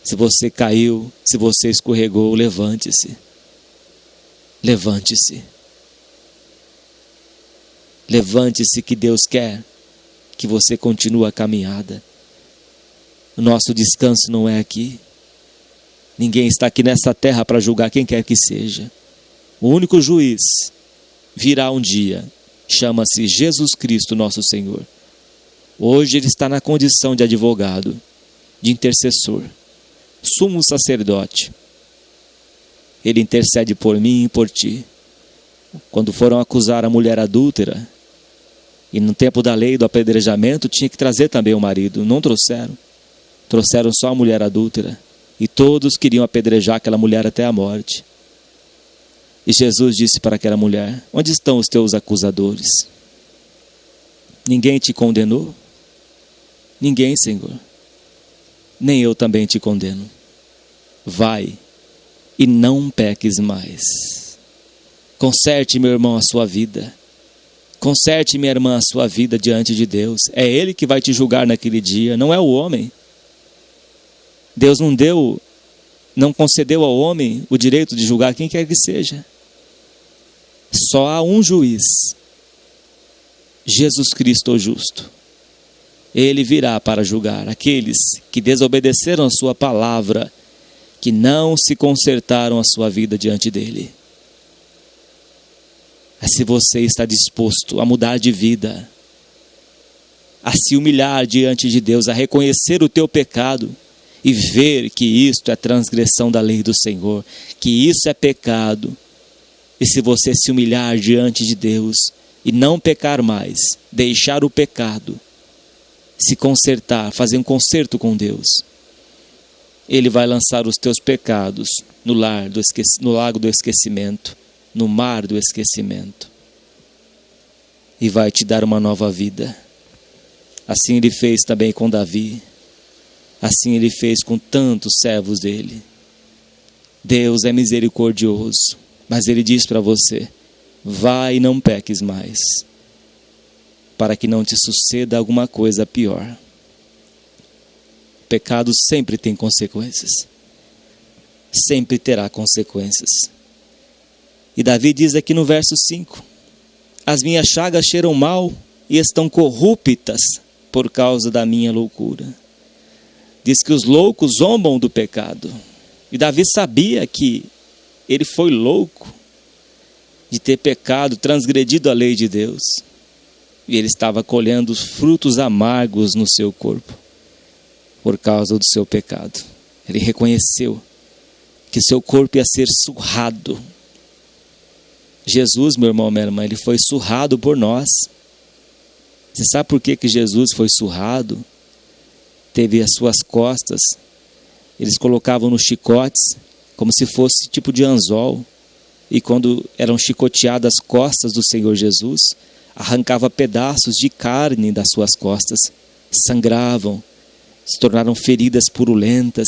Se você caiu, se você escorregou, levante-se. Levante-se. Levante-se, que Deus quer que você continue a caminhada. O nosso descanso não é aqui. Ninguém está aqui nessa terra para julgar quem quer que seja. O único juiz virá um dia, chama-se Jesus Cristo, nosso Senhor. Hoje ele está na condição de advogado, de intercessor, sumo sacerdote. Ele intercede por mim e por ti. Quando foram acusar a mulher adúltera, e no tempo da lei do apedrejamento, tinha que trazer também o marido. Não trouxeram. Trouxeram só a mulher adúltera. E todos queriam apedrejar aquela mulher até a morte. E Jesus disse para aquela mulher: onde estão os teus acusadores? Ninguém te condenou? Ninguém, Senhor. Nem eu também te condeno. Vai e não peques mais. Conserte, meu irmão, a sua vida. Conserte, minha irmã, a sua vida diante de Deus. É Ele que vai te julgar naquele dia, não é o homem. Deus não concedeu ao homem o direito de julgar quem quer que seja. Só há um juiz, Jesus Cristo o justo. Ele virá para julgar aqueles que desobedeceram a sua palavra, que não se consertaram a sua vida diante dele. Mas se você está disposto a mudar de vida, a se humilhar diante de Deus, a reconhecer o teu pecado e ver que isto é transgressão da lei do Senhor, que isso é pecado, e se você se humilhar diante de Deus e não pecar mais, deixar o pecado, se consertar, fazer um conserto com Deus, Ele vai lançar os teus pecados no lago do esquecimento, no mar do esquecimento, e vai te dar uma nova vida. Assim Ele fez também com Davi, assim Ele fez com tantos servos dele. Deus é misericordioso, mas Ele diz para você: vai e não peques mais, para que não te suceda alguma coisa pior. O pecado sempre tem consequências, sempre terá consequências. E Davi diz aqui no verso 5: as minhas chagas cheiram mal e estão corruptas por causa da minha loucura. Diz que os loucos zombam do pecado. E Davi sabia que ele foi louco de ter pecado, transgredido a lei de Deus. E ele estava colhendo os frutos amargos no seu corpo por causa do seu pecado. Ele reconheceu que seu corpo ia ser surrado. Jesus, meu irmão, minha irmã, ele foi surrado por nós. Você sabe por que Jesus foi surrado? Teve as suas costas, eles colocavam nos chicotes, como se fosse tipo de anzol. E quando eram chicoteadas as costas do Senhor Jesus, arrancava pedaços de carne das suas costas, sangravam, se tornaram feridas purulentas,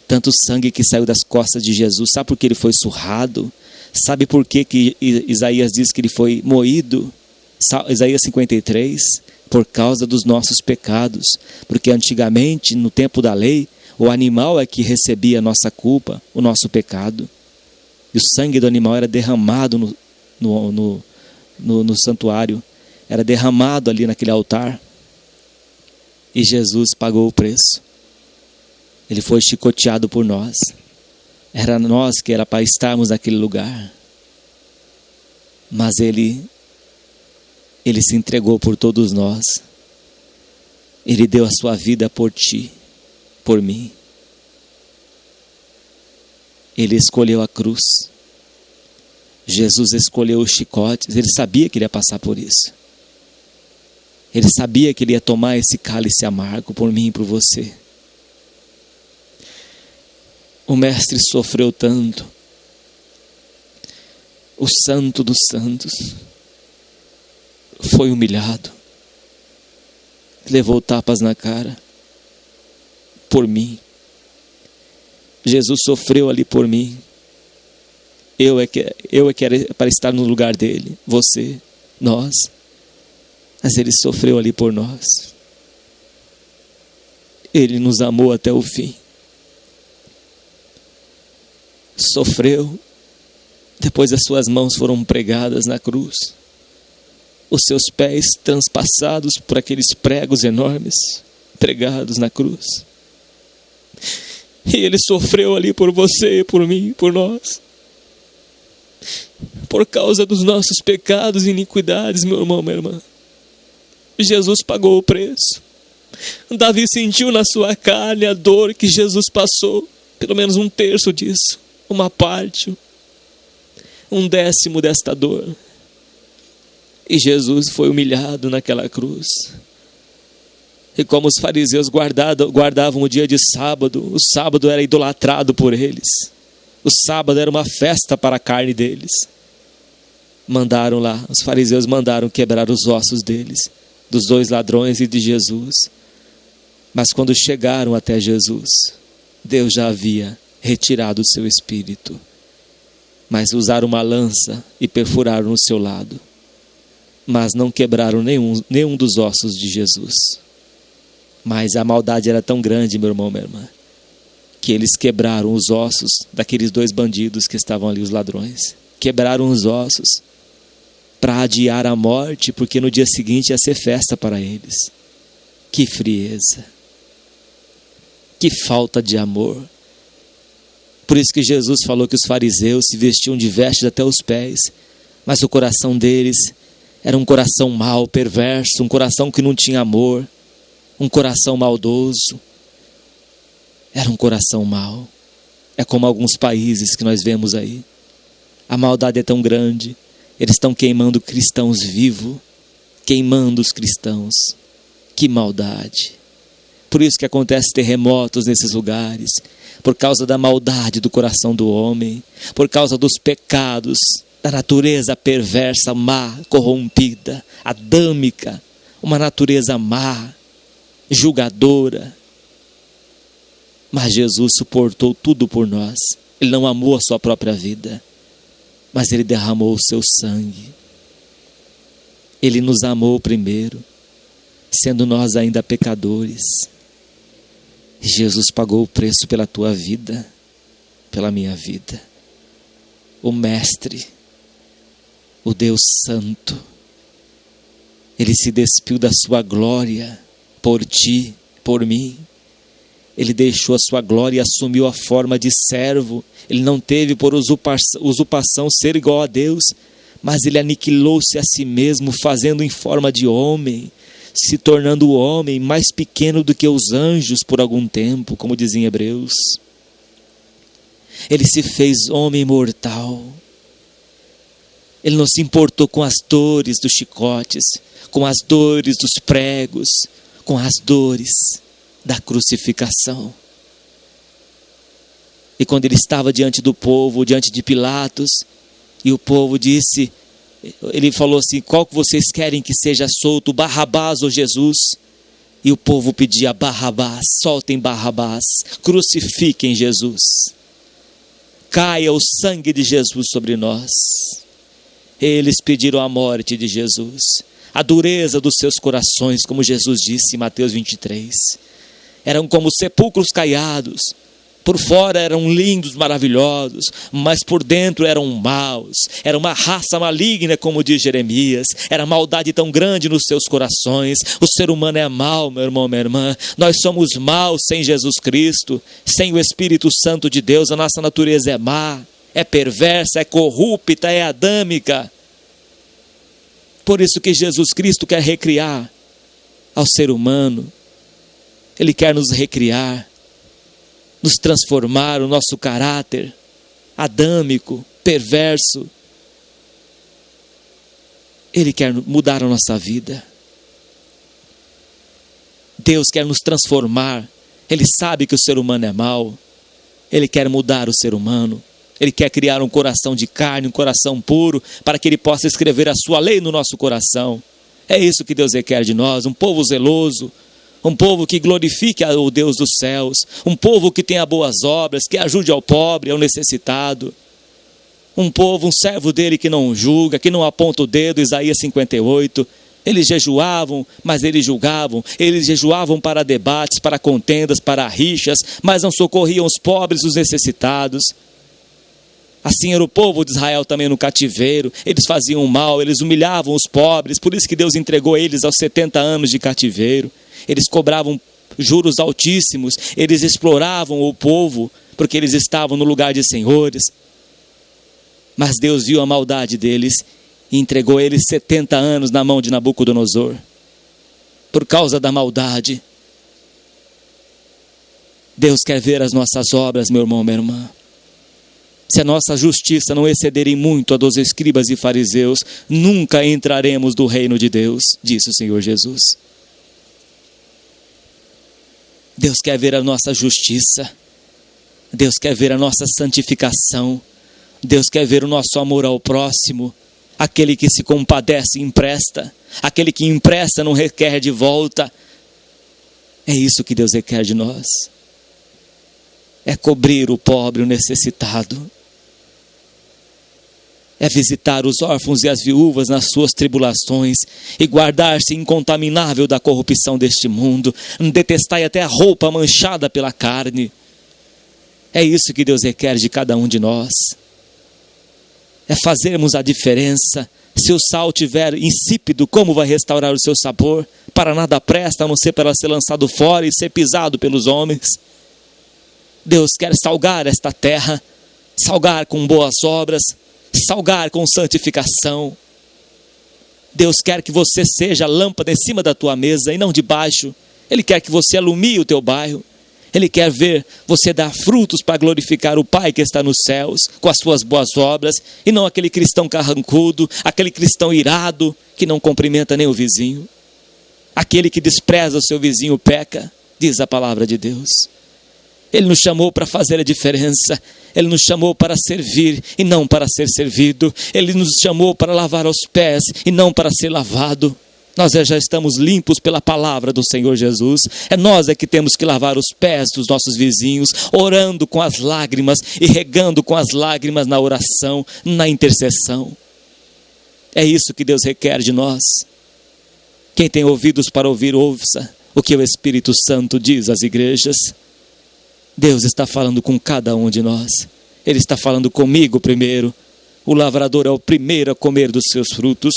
tanto sangue que saiu das costas de Jesus. Sabe por que ele foi surrado? Sabe por que Isaías diz que ele foi moído? Isaías 53, por causa dos nossos pecados, porque antigamente, no tempo da lei, o animal é que recebia a nossa culpa, o nosso pecado, e o sangue do animal era derramado no santuário, era derramado ali naquele altar, e Jesus pagou o preço. Ele foi chicoteado por nós. Era nós que era para estarmos naquele lugar. Mas ele se entregou por todos nós. Ele deu a sua vida por ti, por mim. Ele escolheu a cruz. Jesus escolheu os chicotes. Ele sabia que ele ia passar por isso. Ele sabia que ele ia tomar esse cálice amargo por mim e por você. O mestre sofreu tanto. O santo dos santos foi humilhado. Levou tapas na cara por mim. Jesus sofreu ali por mim. Eu é que era para estar no lugar dele. Você, nós. Mas ele sofreu ali por nós. Ele nos amou até o fim. Sofreu. Depois as suas mãos foram pregadas na cruz. Os seus pés transpassados por aqueles pregos enormes, pregados na cruz. E ele sofreu ali por você, por mim, por nós. Por causa dos nossos pecados e iniquidades, meu irmão, minha irmã. Jesus pagou o preço. Davi sentiu na sua carne a dor que Jesus passou. Pelo menos 1/3 disso. Uma parte. 1/10 desta dor. E Jesus foi humilhado naquela cruz. E como os fariseus guardavam o dia de sábado, o sábado era idolatrado por eles. O sábado era uma festa para a carne deles. Os fariseus mandaram quebrar os ossos deles, dos 2 ladrões e de Jesus. Mas quando chegaram até Jesus, Deus já havia retirado o seu espírito. Mas usaram uma lança e perfuraram o seu lado. Mas não quebraram nenhum dos ossos de Jesus. Mas a maldade era tão grande, meu irmão, minha irmã, que eles quebraram os ossos daqueles 2 bandidos que estavam ali, os ladrões. Quebraram os ossos para adiar a morte, porque no dia seguinte ia ser festa para eles. Que frieza. Que falta de amor. Por isso que Jesus falou que os fariseus se vestiam de vestes até os pés, mas o coração deles era um coração mau, perverso, um coração que não tinha amor, um coração maldoso. Era um coração mau. É como alguns países que nós vemos aí. A maldade é tão grande, eles estão queimando cristãos vivos, queimando os cristãos. Que maldade. Por isso que acontecem terremotos nesses lugares, por causa da maldade do coração do homem, por causa dos pecados, da natureza perversa, má, corrompida, adâmica, uma natureza má, julgadora. Mas Jesus suportou tudo por nós. Ele não amou a sua própria vida, mas ele derramou o seu sangue. Ele nos amou primeiro, sendo nós ainda pecadores. Jesus pagou o preço pela tua vida, pela minha vida. O mestre o Deus Santo. Ele se despiu da sua glória por ti, por mim. Ele deixou a sua glória e assumiu a forma de servo. Ele não teve por usurpação ser igual a Deus, mas ele aniquilou-se a si mesmo, fazendo em forma de homem, se tornando o homem mais pequeno do que os anjos por algum tempo, como dizia em Hebreus. Ele se fez homem mortal. Ele não se importou com as dores dos chicotes, com as dores dos pregos, com as dores da crucificação. E quando ele estava diante do povo, diante de Pilatos, e o povo disse, ele falou assim: qual que vocês querem que seja solto, Barrabás ou Jesus? E o povo pedia: Barrabás, soltem Barrabás, crucifiquem Jesus, caia o sangue de Jesus sobre nós. Eles pediram a morte de Jesus, a dureza dos seus corações, como Jesus disse em Mateus 23. Eram como sepulcros caiados, por fora eram lindos, maravilhosos, mas por dentro eram maus. Era uma raça maligna, como diz Jeremias. Era maldade tão grande nos seus corações. O ser humano é mau, meu irmão, minha irmã. Nós somos maus sem Jesus Cristo, sem o Espírito Santo de Deus. A nossa natureza é má, é perversa, é corrupta, é adâmica. Por isso que Jesus Cristo quer recriar ao ser humano. Ele quer nos recriar, nos transformar o nosso caráter adâmico, perverso. Ele quer mudar a nossa vida. Deus quer nos transformar. Ele sabe que o ser humano é mau. Ele quer mudar o ser humano. Ele quer criar um coração de carne, um coração puro, para que Ele possa escrever a sua lei no nosso coração. É isso que Deus requer de nós, um povo zeloso, um povo que glorifique o Deus dos céus, um povo que tenha boas obras, que ajude ao pobre, ao necessitado, um povo, um servo dele que não julga, que não aponta o dedo. Isaías 58, eles jejuavam, mas eles julgavam, eles jejuavam para debates, para contendas, para rixas, mas não socorriam os pobres, os necessitados. Assim era o povo de Israel também no cativeiro. Eles faziam mal, eles humilhavam os pobres, por isso que Deus entregou eles aos 70 anos de cativeiro. Eles cobravam juros altíssimos, eles exploravam o povo, porque eles estavam no lugar de senhores. Mas Deus viu a maldade deles e entregou eles 70 anos na mão de Nabucodonosor. Por causa da maldade. Deus quer ver as nossas obras, meu irmão, minha irmã. Se a nossa justiça não exceder em muito a dos escribas e fariseus, nunca entraremos no reino de Deus, disse o Senhor Jesus. Deus quer ver a nossa justiça. Deus quer ver a nossa santificação. Deus quer ver o nosso amor ao próximo. Aquele que se compadece empresta. Aquele que empresta não requer de volta. É isso que Deus requer de nós. É cobrir o pobre, o necessitado. É visitar os órfãos e as viúvas nas suas tribulações e guardar-se incontaminável da corrupção deste mundo. Detestai até a roupa manchada pela carne. É isso que Deus requer de cada um de nós. É fazermos a diferença. Se o sal tiver insípido, como vai restaurar o seu sabor? Para nada presta, a não ser para ser lançado fora e ser pisado pelos homens. Deus quer salgar esta terra, salgar com boas obras, salgar com santificação. Deus quer que você seja a lâmpada em cima da tua mesa e não debaixo. Ele quer que você alumie o teu bairro. Ele quer ver você dar frutos para glorificar o Pai que está nos céus, com as suas boas obras, e não aquele cristão carrancudo, aquele cristão irado, que não cumprimenta nem o vizinho. Aquele que despreza o seu vizinho peca, diz a palavra de Deus. Ele nos chamou para fazer a diferença. Ele nos chamou para servir e não para ser servido. Ele nos chamou para lavar os pés e não para ser lavado. Nós já estamos limpos pela palavra do Senhor Jesus. É nós que temos que lavar os pés dos nossos vizinhos, orando com as lágrimas e regando com as lágrimas na oração, na intercessão. É isso que Deus requer de nós. Quem tem ouvidos para ouvir, ouça o que o Espírito Santo diz às igrejas. Deus está falando com cada um de nós. Ele está falando comigo primeiro. O lavrador é o primeiro a comer dos seus frutos.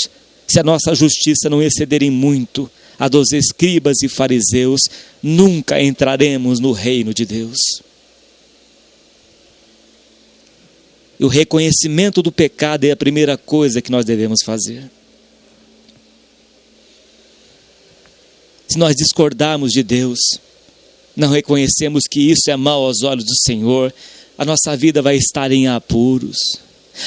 Se a nossa justiça não exceder em muito a dos escribas e fariseus, nunca entraremos no reino de Deus. E o reconhecimento do pecado é a primeira coisa que nós devemos fazer. Se nós discordarmos de Deus, não reconhecemos que isso é mal aos olhos do Senhor, a nossa vida vai estar em apuros.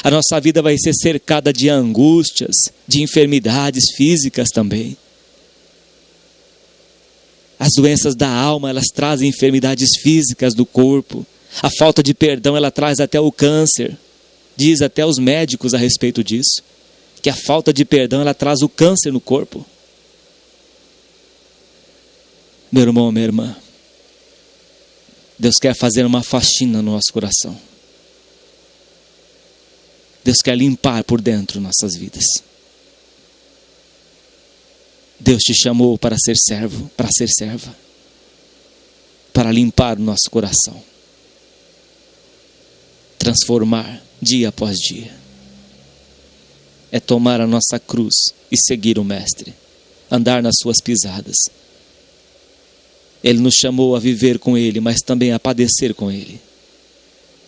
A nossa vida vai ser cercada de angústias, de enfermidades físicas também. As doenças da alma, elas trazem enfermidades físicas do corpo. A falta de perdão, ela traz até o câncer. Diz até os médicos a respeito disso, que a falta de perdão, ela traz o câncer no corpo. Meu irmão, minha irmã, Deus quer fazer uma faxina no nosso coração. Deus quer limpar por dentro nossas vidas. Deus te chamou para ser servo, para ser serva, para limpar o nosso coração, transformar dia após dia. É tomar a nossa cruz e seguir o Mestre, andar nas suas pisadas. Ele nos chamou a viver com Ele, mas também a padecer com Ele.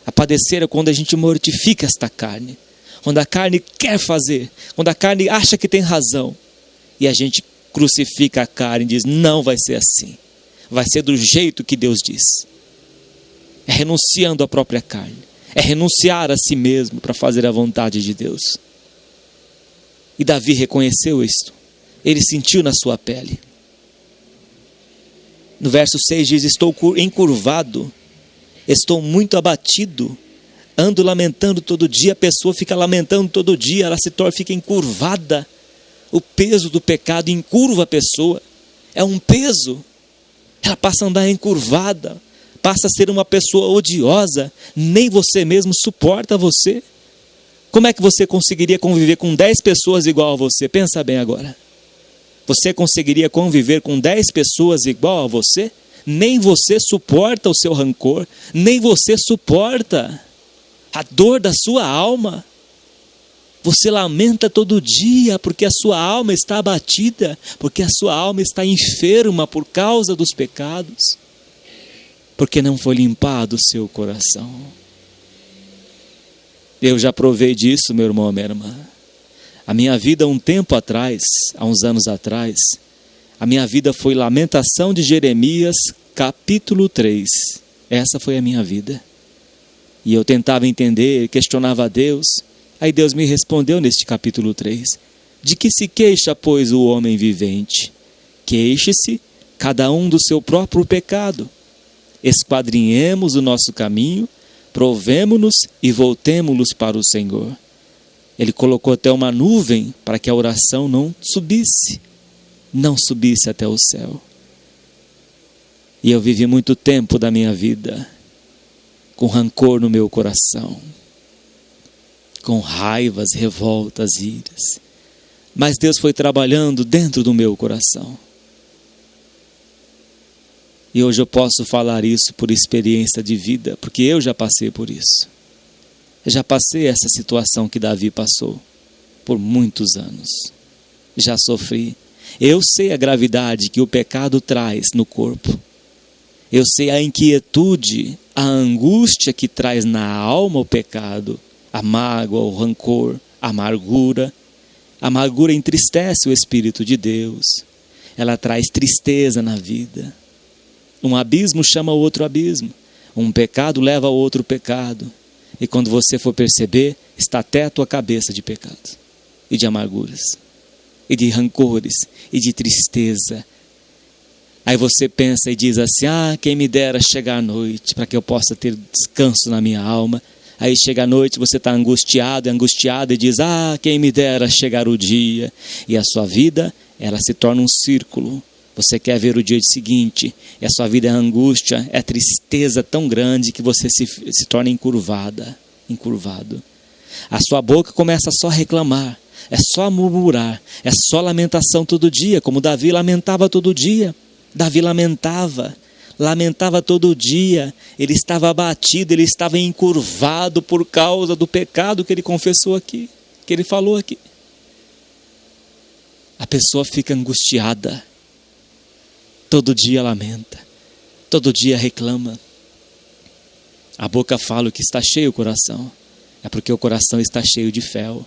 A padecer é quando a gente mortifica esta carne, quando a carne quer fazer, quando a carne acha que tem razão, e a gente crucifica a carne e diz, não vai ser assim, vai ser do jeito que Deus diz. É renunciando à própria carne, é renunciar a si mesmo para fazer a vontade de Deus. E Davi reconheceu isto, ele sentiu na sua pele. No verso 6 diz, estou encurvado, estou muito abatido, ando lamentando todo dia. A pessoa fica lamentando todo dia, ela fica encurvada. O peso do pecado encurva a pessoa, é um peso. Ela passa a andar encurvada, passa a ser uma pessoa odiosa, nem você mesmo suporta você. Como é que você conseguiria conviver com 10 pessoas igual a você? Pensa bem agora. Você conseguiria conviver com 10 pessoas igual a você? Nem você suporta o seu rancor, nem você suporta a dor da sua alma. Você lamenta todo dia porque a sua alma está abatida, porque a sua alma está enferma por causa dos pecados, porque não foi limpado o seu coração. Eu já provei disso, meu irmão, minha irmã. A minha vida um tempo atrás, há uns anos atrás, a minha vida foi Lamentação de Jeremias, capítulo 3. Essa foi a minha vida. E eu tentava entender, questionava a Deus. Aí Deus me respondeu neste capítulo 3. De que se queixa, pois, o homem vivente? Queixe-se cada um do seu próprio pecado. Esquadrinhemos o nosso caminho, provemo-nos e voltemo-nos para o Senhor. Ele colocou até uma nuvem para que a oração não subisse até o céu. E eu vivi muito tempo da minha vida com rancor no meu coração, com raivas, revoltas, iras. Mas Deus foi trabalhando dentro do meu coração. E hoje eu posso falar isso por experiência de vida, porque eu já passei por isso. Eu já passei essa situação que Davi passou por muitos anos. Já sofri. Eu sei a gravidade que o pecado traz no corpo. Eu sei a inquietude, a angústia que traz na alma o pecado, a mágoa, o rancor, a amargura. A amargura entristece o Espírito de Deus. Ela traz tristeza na vida. Um abismo chama outro abismo. Um pecado leva a outro pecado. E quando você for perceber, está até a tua cabeça de pecado, e de amarguras, e de rancores, e de tristeza. Aí você pensa e diz assim, quem me dera chegar à noite, para que eu possa ter descanso na minha alma. Aí chega a noite, você está angustiado e diz, quem me dera chegar o dia. E a sua vida, ela se torna um círculo. Você quer ver o dia seguinte, e a sua vida é angústia, é tristeza tão grande que você se torna encurvado. A sua boca começa só a reclamar, é só a murmurar, é só lamentação todo dia, como Davi lamentava todo dia. Davi lamentava lamentava todo dia, ele estava abatido, ele estava encurvado por causa do pecado que ele confessou aqui, que ele falou aqui. A pessoa fica angustiada, todo dia lamenta, todo dia reclama. A boca fala o que está cheio o coração, é porque o coração está cheio de fel.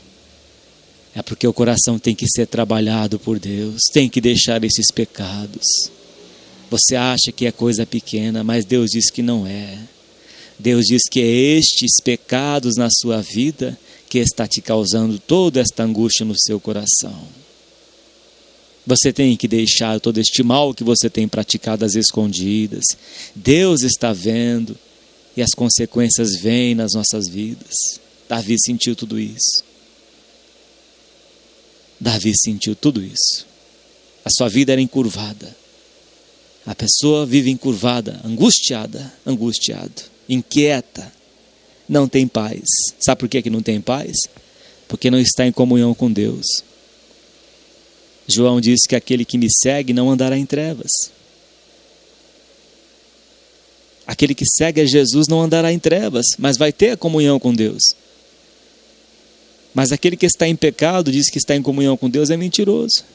É porque o coração tem que ser trabalhado por Deus, tem que deixar esses pecados. Você acha que é coisa pequena, mas Deus diz que não é. Deus diz que é estes pecados na sua vida que está te causando toda esta angústia no seu coração. Você tem que deixar todo este mal que você tem praticado às escondidas. Deus está vendo e as consequências vêm nas nossas vidas. Davi sentiu tudo isso. Davi sentiu tudo isso. A sua vida era encurvada. A pessoa vive encurvada, angustiada, inquieta, não tem paz. Sabe por que não tem paz? Porque não está em comunhão com Deus. João diz que aquele que me segue não andará em trevas. Aquele que segue a Jesus não andará em trevas, mas vai ter a comunhão com Deus. Mas aquele que está em pecado, diz que está em comunhão com Deus, é mentiroso.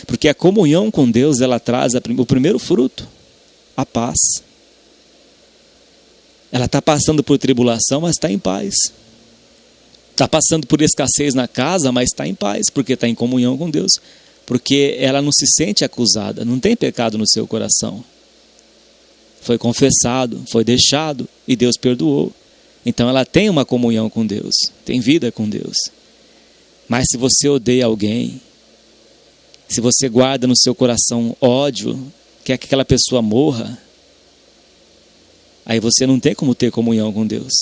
Porque a comunhão com Deus, ela traz o primeiro fruto, a paz. Ela está passando por tribulação, mas está em paz. Está passando por escassez na casa, mas está em paz, porque está em comunhão com Deus. Porque ela não se sente acusada, não tem pecado no seu coração. Foi confessado, foi deixado e Deus perdoou. Então ela tem uma comunhão com Deus, tem vida com Deus. Mas se você odeia alguém, se você guarda no seu coração ódio, quer que aquela pessoa morra, aí você não tem como ter comunhão com Deus.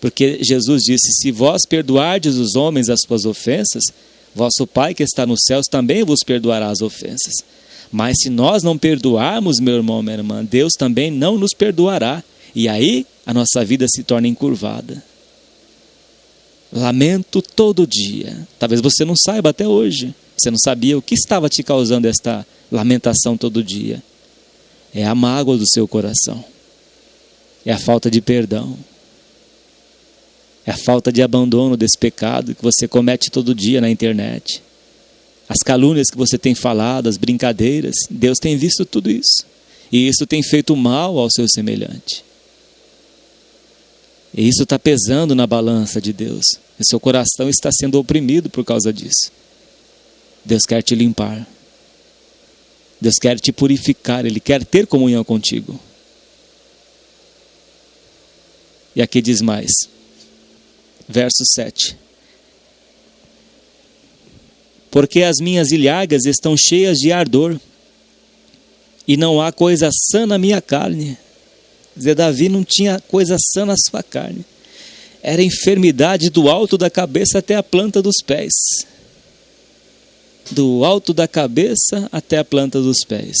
Porque Jesus disse, se vós perdoardes os homens as suas ofensas, vosso Pai que está nos céus também vos perdoará as ofensas. Mas se nós não perdoarmos, meu irmão, minha irmã, Deus também não nos perdoará. E aí a nossa vida se torna encurvada. Lamento todo dia. Talvez você não saiba até hoje. Você não sabia o que estava te causando esta lamentação todo dia. É a mágoa do seu coração. É a falta de perdão. É a falta de abandono desse pecado que você comete todo dia na internet. As calúnias que você tem falado, as brincadeiras. Deus tem visto tudo isso. E isso tem feito mal ao seu semelhante. E isso está pesando na balança de Deus. E seu coração está sendo oprimido por causa disso. Deus quer te limpar. Deus quer te purificar. Ele quer ter comunhão contigo. E aqui diz mais. Verso 7. Porque as minhas ilhagas estão cheias de ardor, e não há coisa sã na minha carne. Quer dizer, Davi não tinha coisa sã na sua carne. Era enfermidade do alto da cabeça até a planta dos pés. Do alto da cabeça até a planta dos pés.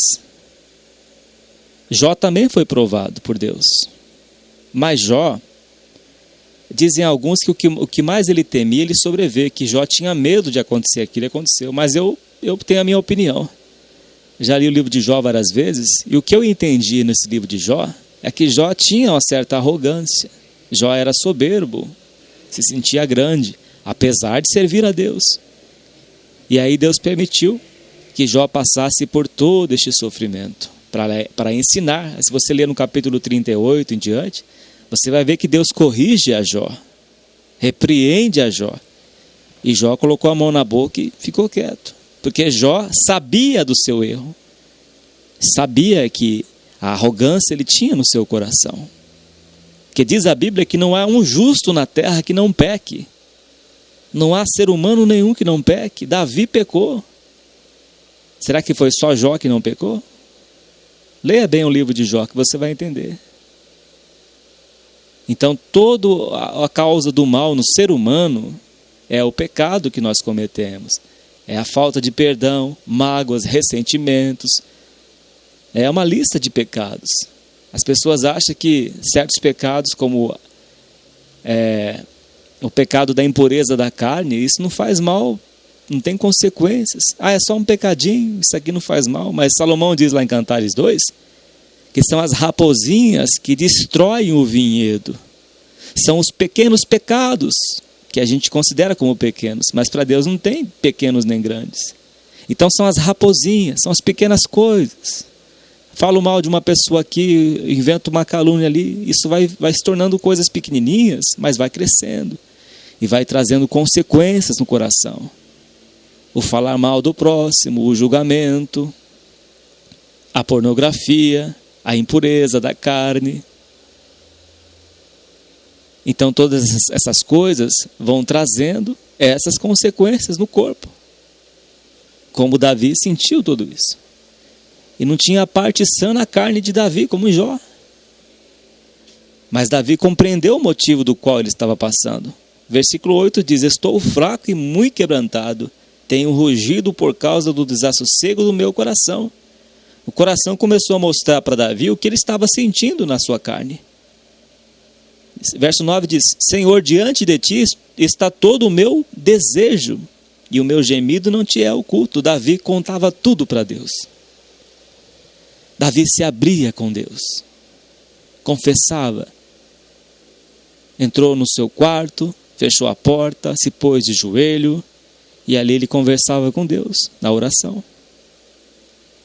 Jó também foi provado por Deus. Mas Jó, dizem alguns que o que mais ele temia, ele sobreveio, que Jó tinha medo de acontecer aquilo, aconteceu. Mas eu tenho a minha opinião. Já li o livro de Jó várias vezes, e o que eu entendi nesse livro de Jó, é que Jó tinha uma certa arrogância. Jó era soberbo, se sentia grande, apesar de servir a Deus. E aí Deus permitiu que Jó passasse por todo este sofrimento, para ensinar. Se você ler no capítulo 38 em diante, você vai ver que Deus corrige a Jó, repreende a Jó. E Jó colocou a mão na boca e ficou quieto. Porque Jó sabia do seu erro. Sabia que a arrogância ele tinha no seu coração. Porque diz a Bíblia que não há um justo na terra que não peque. Não há ser humano nenhum que não peque. Davi pecou. Será que foi só Jó que não pecou? Leia bem o livro de Jó que você vai entender. Então, toda a causa do mal no ser humano é o pecado que nós cometemos. É a falta de perdão, mágoas, ressentimentos. É uma lista de pecados. As pessoas acham que certos pecados, como o pecado da impureza da carne, isso não faz mal, não tem consequências. É só um pecadinho, isso aqui não faz mal. Mas Salomão diz lá em Cantares 2, que são as raposinhas que destroem o vinhedo. São os pequenos pecados, que a gente considera como pequenos, mas para Deus não tem pequenos nem grandes. Então são as raposinhas, são as pequenas coisas. Falo mal de uma pessoa aqui, invento uma calúnia ali, isso vai se tornando coisas pequenininhas, mas vai crescendo e vai trazendo consequências no coração. O falar mal do próximo, o julgamento, a pornografia, a impureza da carne. Então todas essas coisas vão trazendo essas consequências no corpo. Como Davi sentiu tudo isso. E não tinha parte sã na carne de Davi, como em Jó. Mas Davi compreendeu o motivo do qual ele estava passando. Versículo 8 diz: estou fraco e muito quebrantado. Tenho rugido por causa do desassossego do meu coração. O coração começou a mostrar para Davi o que ele estava sentindo na sua carne. Verso 9 diz: Senhor, diante de ti está todo o meu desejo, e o meu gemido não te é oculto. Davi contava tudo para Deus. Davi se abria com Deus, confessava, entrou no seu quarto, fechou a porta, se pôs de joelho, e ali ele conversava com Deus, na oração.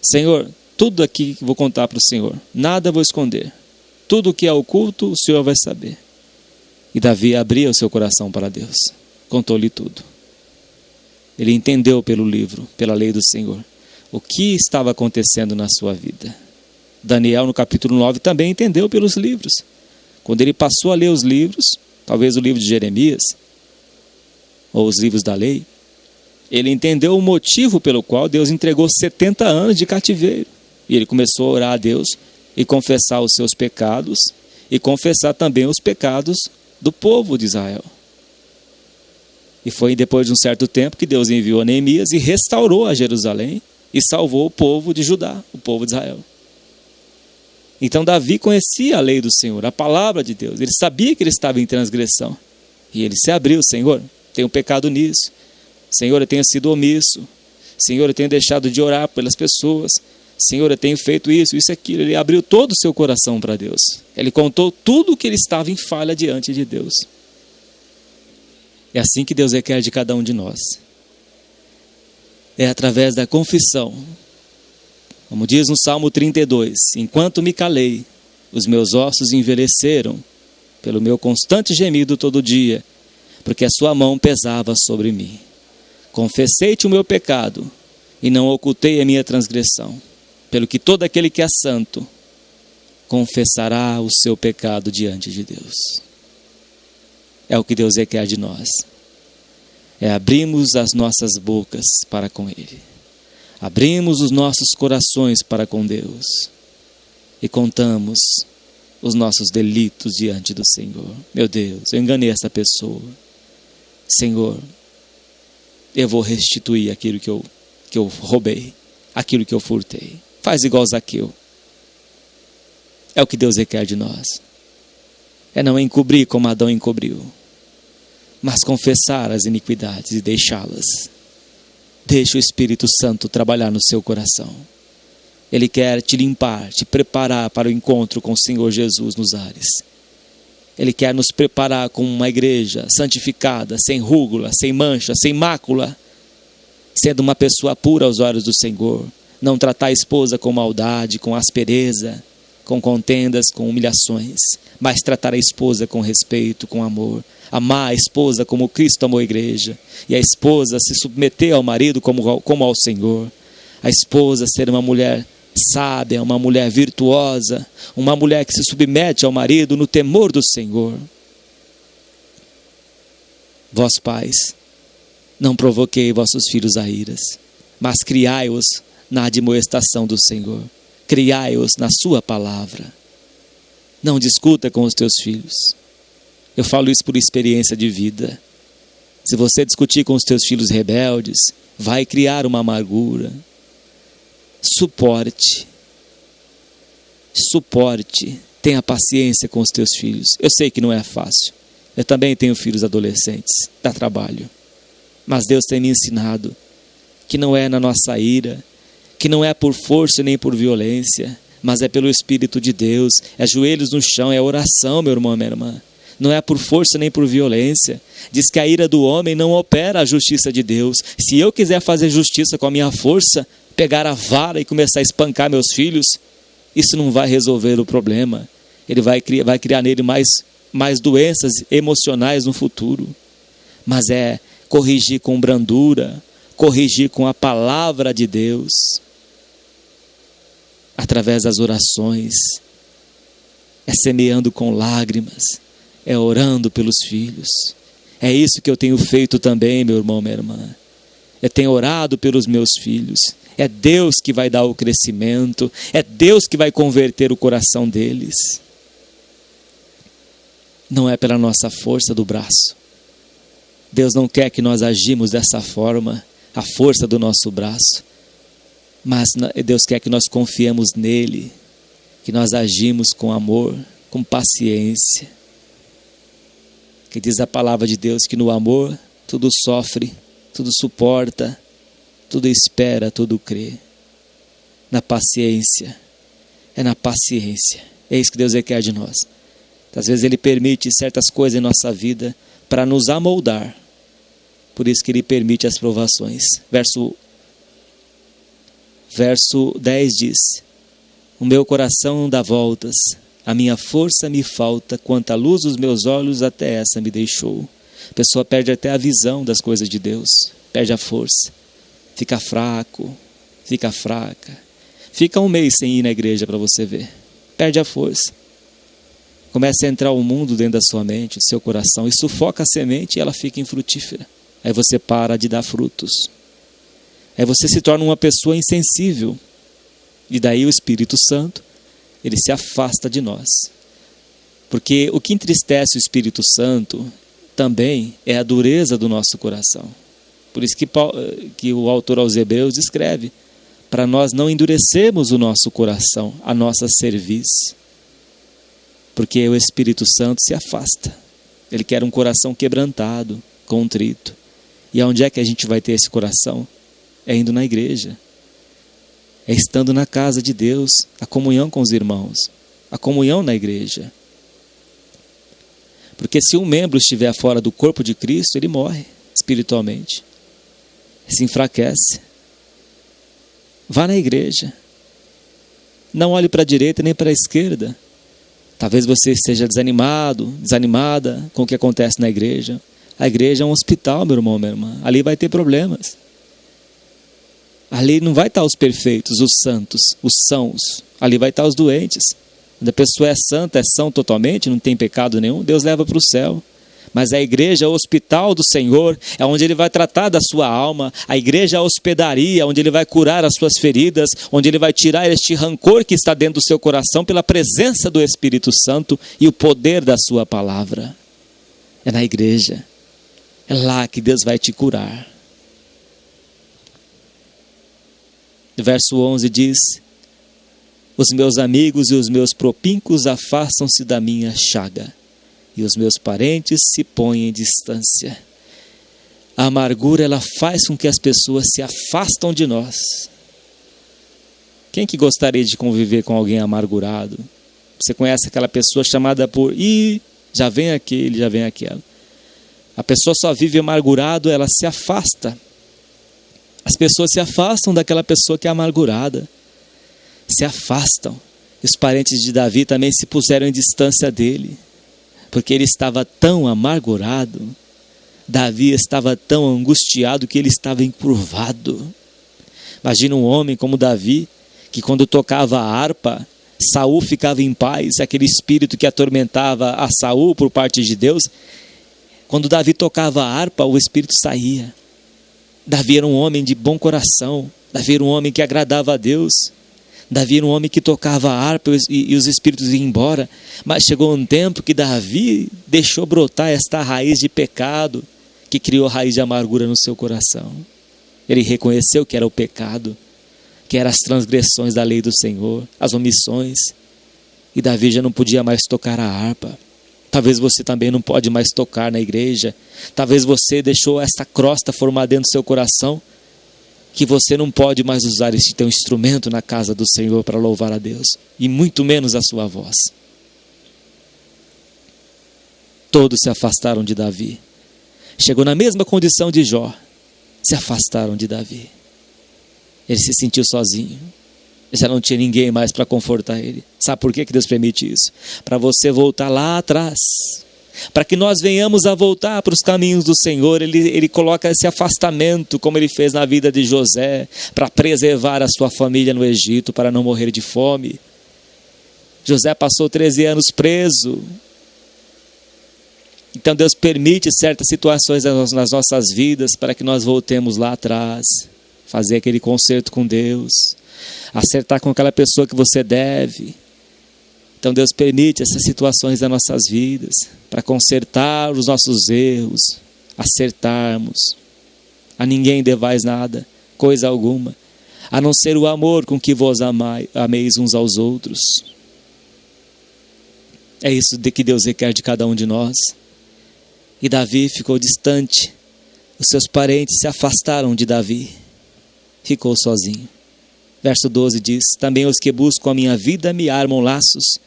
Senhor, tudo aqui vou contar para o Senhor, nada vou esconder. Tudo que é oculto, o Senhor vai saber. E Davi abria o seu coração para Deus, contou-lhe tudo. Ele entendeu pelo livro, pela lei do Senhor, o que estava acontecendo na sua vida. Daniel, no capítulo 9, também entendeu pelos livros. Quando ele passou a ler os livros, talvez o livro de Jeremias, ou os livros da lei, ele entendeu o motivo pelo qual Deus entregou 70 anos de cativeiro. E ele começou a orar a Deus e confessar os seus pecados, e confessar também os pecados do povo de Israel. E foi depois de um certo tempo que Deus enviou a Neemias e restaurou a Jerusalém e salvou o povo de Judá, o povo de Israel. Então Davi conhecia a lei do Senhor, a palavra de Deus. Ele sabia que ele estava em transgressão. E ele se abriu: Senhor, tenho pecado nisso. Senhor, eu tenho sido omisso. Senhor, eu tenho deixado de orar pelas pessoas. Senhor, eu tenho feito isso, isso e aquilo. Ele abriu todo o seu coração para Deus. Ele contou tudo o que ele estava em falha diante de Deus. É assim que Deus requer de cada um de nós. É através da confissão. Como diz no Salmo 32, enquanto me calei, os meus ossos envelheceram, pelo meu constante gemido todo dia, porque a sua mão pesava sobre mim. Confessei-te o meu pecado, e não ocultei a minha transgressão, pelo que todo aquele que é santo, confessará o seu pecado diante de Deus. É o que Deus requer de nós. É abrirmos as nossas bocas para com Ele. Abrimos os nossos corações para com Deus e contamos os nossos delitos diante do Senhor. Meu Deus, eu enganei essa pessoa. Senhor, eu vou restituir aquilo que eu roubei, aquilo que eu furtei. Faz igual Zaqueu. É o que Deus requer de nós. É não encobrir como Adão encobriu, mas confessar as iniquidades e deixá-las. Deixe o Espírito Santo trabalhar no seu coração. Ele quer te limpar, te preparar para o encontro com o Senhor Jesus nos ares. Ele quer nos preparar como uma igreja santificada, sem rúgula, sem mancha, sem mácula, sendo uma pessoa pura aos olhos do Senhor. Não tratar a esposa com maldade, com aspereza, com contendas, com humilhações, mas tratar a esposa com respeito, com amor. Amar a esposa como Cristo amou a igreja, e a esposa se submeter ao marido como ao Senhor. A esposa ser uma mulher sábia, uma mulher virtuosa, uma mulher que se submete ao marido no temor do Senhor. Vós pais, não provoquei vossos filhos a iras, mas criai-os na admoestação do Senhor. Criai-os na sua palavra. Não discuta com os teus filhos. Eu falo isso por experiência de vida. Se você discutir com os teus filhos rebeldes, vai criar uma amargura. Suporte. Tenha paciência com os teus filhos. Eu sei que não é fácil. Eu também tenho filhos adolescentes. Dá trabalho. Mas Deus tem me ensinado que não é na nossa ira, que não é por força nem por violência, mas é pelo Espírito de Deus, é joelhos no chão, é oração, meu irmão, minha irmã. Não é por força nem por violência. Diz que a ira do homem não opera a justiça de Deus. Se eu quiser fazer justiça com a minha força, pegar a vara e começar a espancar meus filhos, isso não vai resolver o problema. Ele vai criar nele mais doenças emocionais no futuro. Mas é corrigir com brandura, corrigir com a palavra de Deus, através das orações, é semeando com lágrimas, é orando pelos filhos. É isso que eu tenho feito também, meu irmão, minha irmã. Eu tenho orado pelos meus filhos. É Deus que vai dar o crescimento, é Deus que vai converter o coração deles. Não é pela nossa força do braço. Deus não quer que nós agimos dessa forma, a força do nosso braço. Mas Deus quer que nós confiemos nele, que nós agimos com amor, com paciência. Que diz a palavra de Deus que no amor tudo sofre, tudo suporta, tudo espera, tudo crê. Na paciência, é na paciência. É isso que Deus requer de nós. Às vezes Ele permite certas coisas em nossa vida para nos amoldar. Por isso que Ele permite as provações. Verso 10 diz: o meu coração dá voltas, a minha força me falta, quanto a luz dos meus olhos até essa me deixou. A pessoa perde até a visão das coisas de Deus, perde a força, fica fraco, fica fraca. Fica um mês sem ir na igreja para você ver, perde a força. Começa a entrar o mundo dentro da sua mente, do seu coração, e sufoca a semente e ela fica infrutífera. Aí você para de dar frutos. Aí você se torna uma pessoa insensível. E daí o Espírito Santo, ele se afasta de nós. Porque o que entristece o Espírito Santo também é a dureza do nosso coração. Por isso que o autor aos Hebreus escreve: para nós não endurecermos o nosso coração, a nossa cerviz. Porque o Espírito Santo se afasta. Ele quer um coração quebrantado, contrito. E aonde é que a gente vai ter esse coração? É indo na igreja. É estando na casa de Deus, a comunhão com os irmãos, a comunhão na igreja. Porque se um membro estiver fora do corpo de Cristo, ele morre espiritualmente. Se enfraquece. Vá na igreja. Não olhe para a direita nem para a esquerda. Talvez você esteja desanimado, desanimada com o que acontece na igreja. A igreja é um hospital, meu irmão, minha irmã. Ali vai ter problemas. Ali não vai estar os perfeitos, os santos, os sãos. Ali vai estar os doentes. Quando a pessoa é santa, é são totalmente, não tem pecado nenhum, Deus leva para o céu. Mas a igreja é o hospital do Senhor, é onde Ele vai tratar da sua alma. A igreja é a hospedaria, onde Ele vai curar as suas feridas, onde Ele vai tirar este rancor que está dentro do seu coração pela presença do Espírito Santo e o poder da sua palavra. É na igreja. É lá que Deus vai te curar. O verso 11 diz: os meus amigos e os meus propíncos afastam-se da minha chaga, e os meus parentes se põem em distância. A amargura, ela faz com que as pessoas se afastam de nós. Quem que gostaria de conviver com alguém amargurado? Você conhece aquela pessoa chamada por já vem aquele, já vem aquela. A pessoa só vive amargurado, ela se afasta. As pessoas se afastam daquela pessoa que é amargurada. Se afastam. Os parentes de Davi também se puseram em distância dele, porque ele estava tão amargurado. Davi estava tão angustiado que ele estava encurvado. Imagina um homem como Davi, que quando tocava a harpa, Saul ficava em paz, aquele espírito que atormentava a Saul por parte de Deus. Quando Davi tocava a harpa, o espírito saía. Davi era um homem de bom coração. Davi era um homem que agradava a Deus. Davi era um homem que tocava a harpa e os espíritos iam embora. Mas chegou um tempo que Davi deixou brotar esta raiz de pecado, que criou raiz de amargura no seu coração. Ele reconheceu que era o pecado, que eram as transgressões da lei do Senhor, as omissões. E Davi já não podia mais tocar a harpa. Talvez você também não pode mais tocar na igreja. Talvez você deixou essa crosta formar dentro do seu coração, que você não pode mais usar este teu instrumento na casa do Senhor para louvar a Deus, e muito menos a sua voz. Todos se afastaram de Davi. Chegou na mesma condição de Jó. Se afastaram de Davi. Ele se sentiu sozinho. Já não tinha ninguém mais para confortar ele. Sabe por que Deus permite isso? Para você voltar lá atrás. Para que nós venhamos a voltar para os caminhos do Senhor. Ele coloca esse afastamento, como ele fez na vida de José, para preservar a sua família no Egito, para não morrer de fome. José passou 13 anos preso. Então Deus permite certas situações nas nossas vidas para que nós voltemos lá atrás, fazer aquele conserto com Deus, acertar com aquela pessoa que você deve. Então Deus permite essas situações nas nossas vidas para consertar os nossos erros, acertarmos. A ninguém devais nada, coisa alguma, a não ser o amor com que vos ameis uns aos outros. É isso que Deus requer de cada um de nós. E Davi ficou distante. Os seus parentes se afastaram de Davi. Ficou sozinho. Verso 12 diz: também os que buscam a minha vida me armam laços,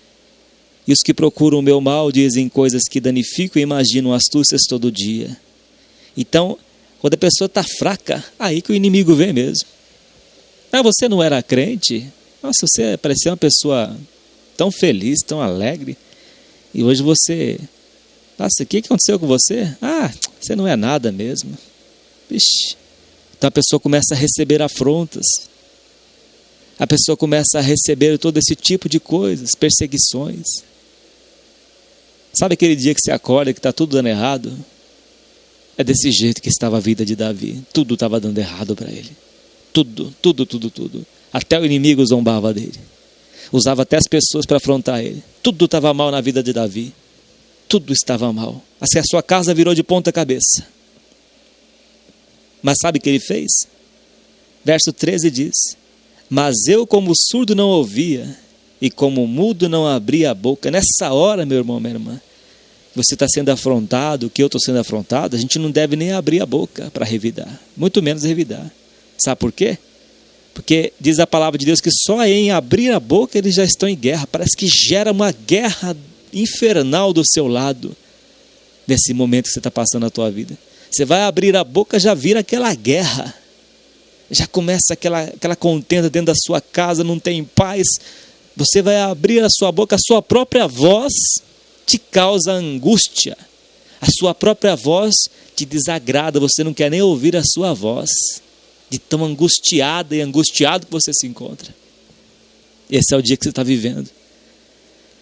e os que procuram o meu mal dizem coisas que danificam e imaginam astúcias todo dia. Então, quando a pessoa está fraca, aí que o inimigo vem mesmo. Ah, você não era crente? Nossa, você parecia uma pessoa tão feliz, tão alegre, e hoje você... Nossa, o que aconteceu com você? Ah, você não é nada mesmo. Vixe. Então a pessoa começa a receber afrontas. A pessoa começa a receber todo esse tipo de coisas, perseguições. Sabe aquele dia que você acorda que está tudo dando errado? É desse jeito que estava a vida de Davi. Tudo estava dando errado para ele. Tudo. Até o inimigo zombava dele. Usava até as pessoas para afrontar ele. Tudo estava mal na vida de Davi. Tudo estava mal. Assim, a sua casa virou de ponta cabeça. Mas sabe o que ele fez? Verso 13 diz: mas eu como surdo não ouvia, e como mudo não abria a boca. Nessa hora, meu irmão, minha irmã, você está sendo afrontado, que eu estou sendo afrontado, a gente não deve nem abrir a boca para revidar. Muito menos revidar. Sabe por quê? Porque diz a palavra de Deus que só em abrir a boca eles já estão em guerra. Parece que gera uma guerra infernal do seu lado, nesse momento que você está passando na tua vida. Você vai abrir a boca, já vira aquela guerra, já começa aquela contenda dentro da sua casa, não tem paz. Você vai abrir a sua boca, a sua própria voz te causa angústia, a sua própria voz te desagrada, você não quer nem ouvir a sua voz, de tão angustiada e angustiado que você se encontra. Esse é o dia que você está vivendo.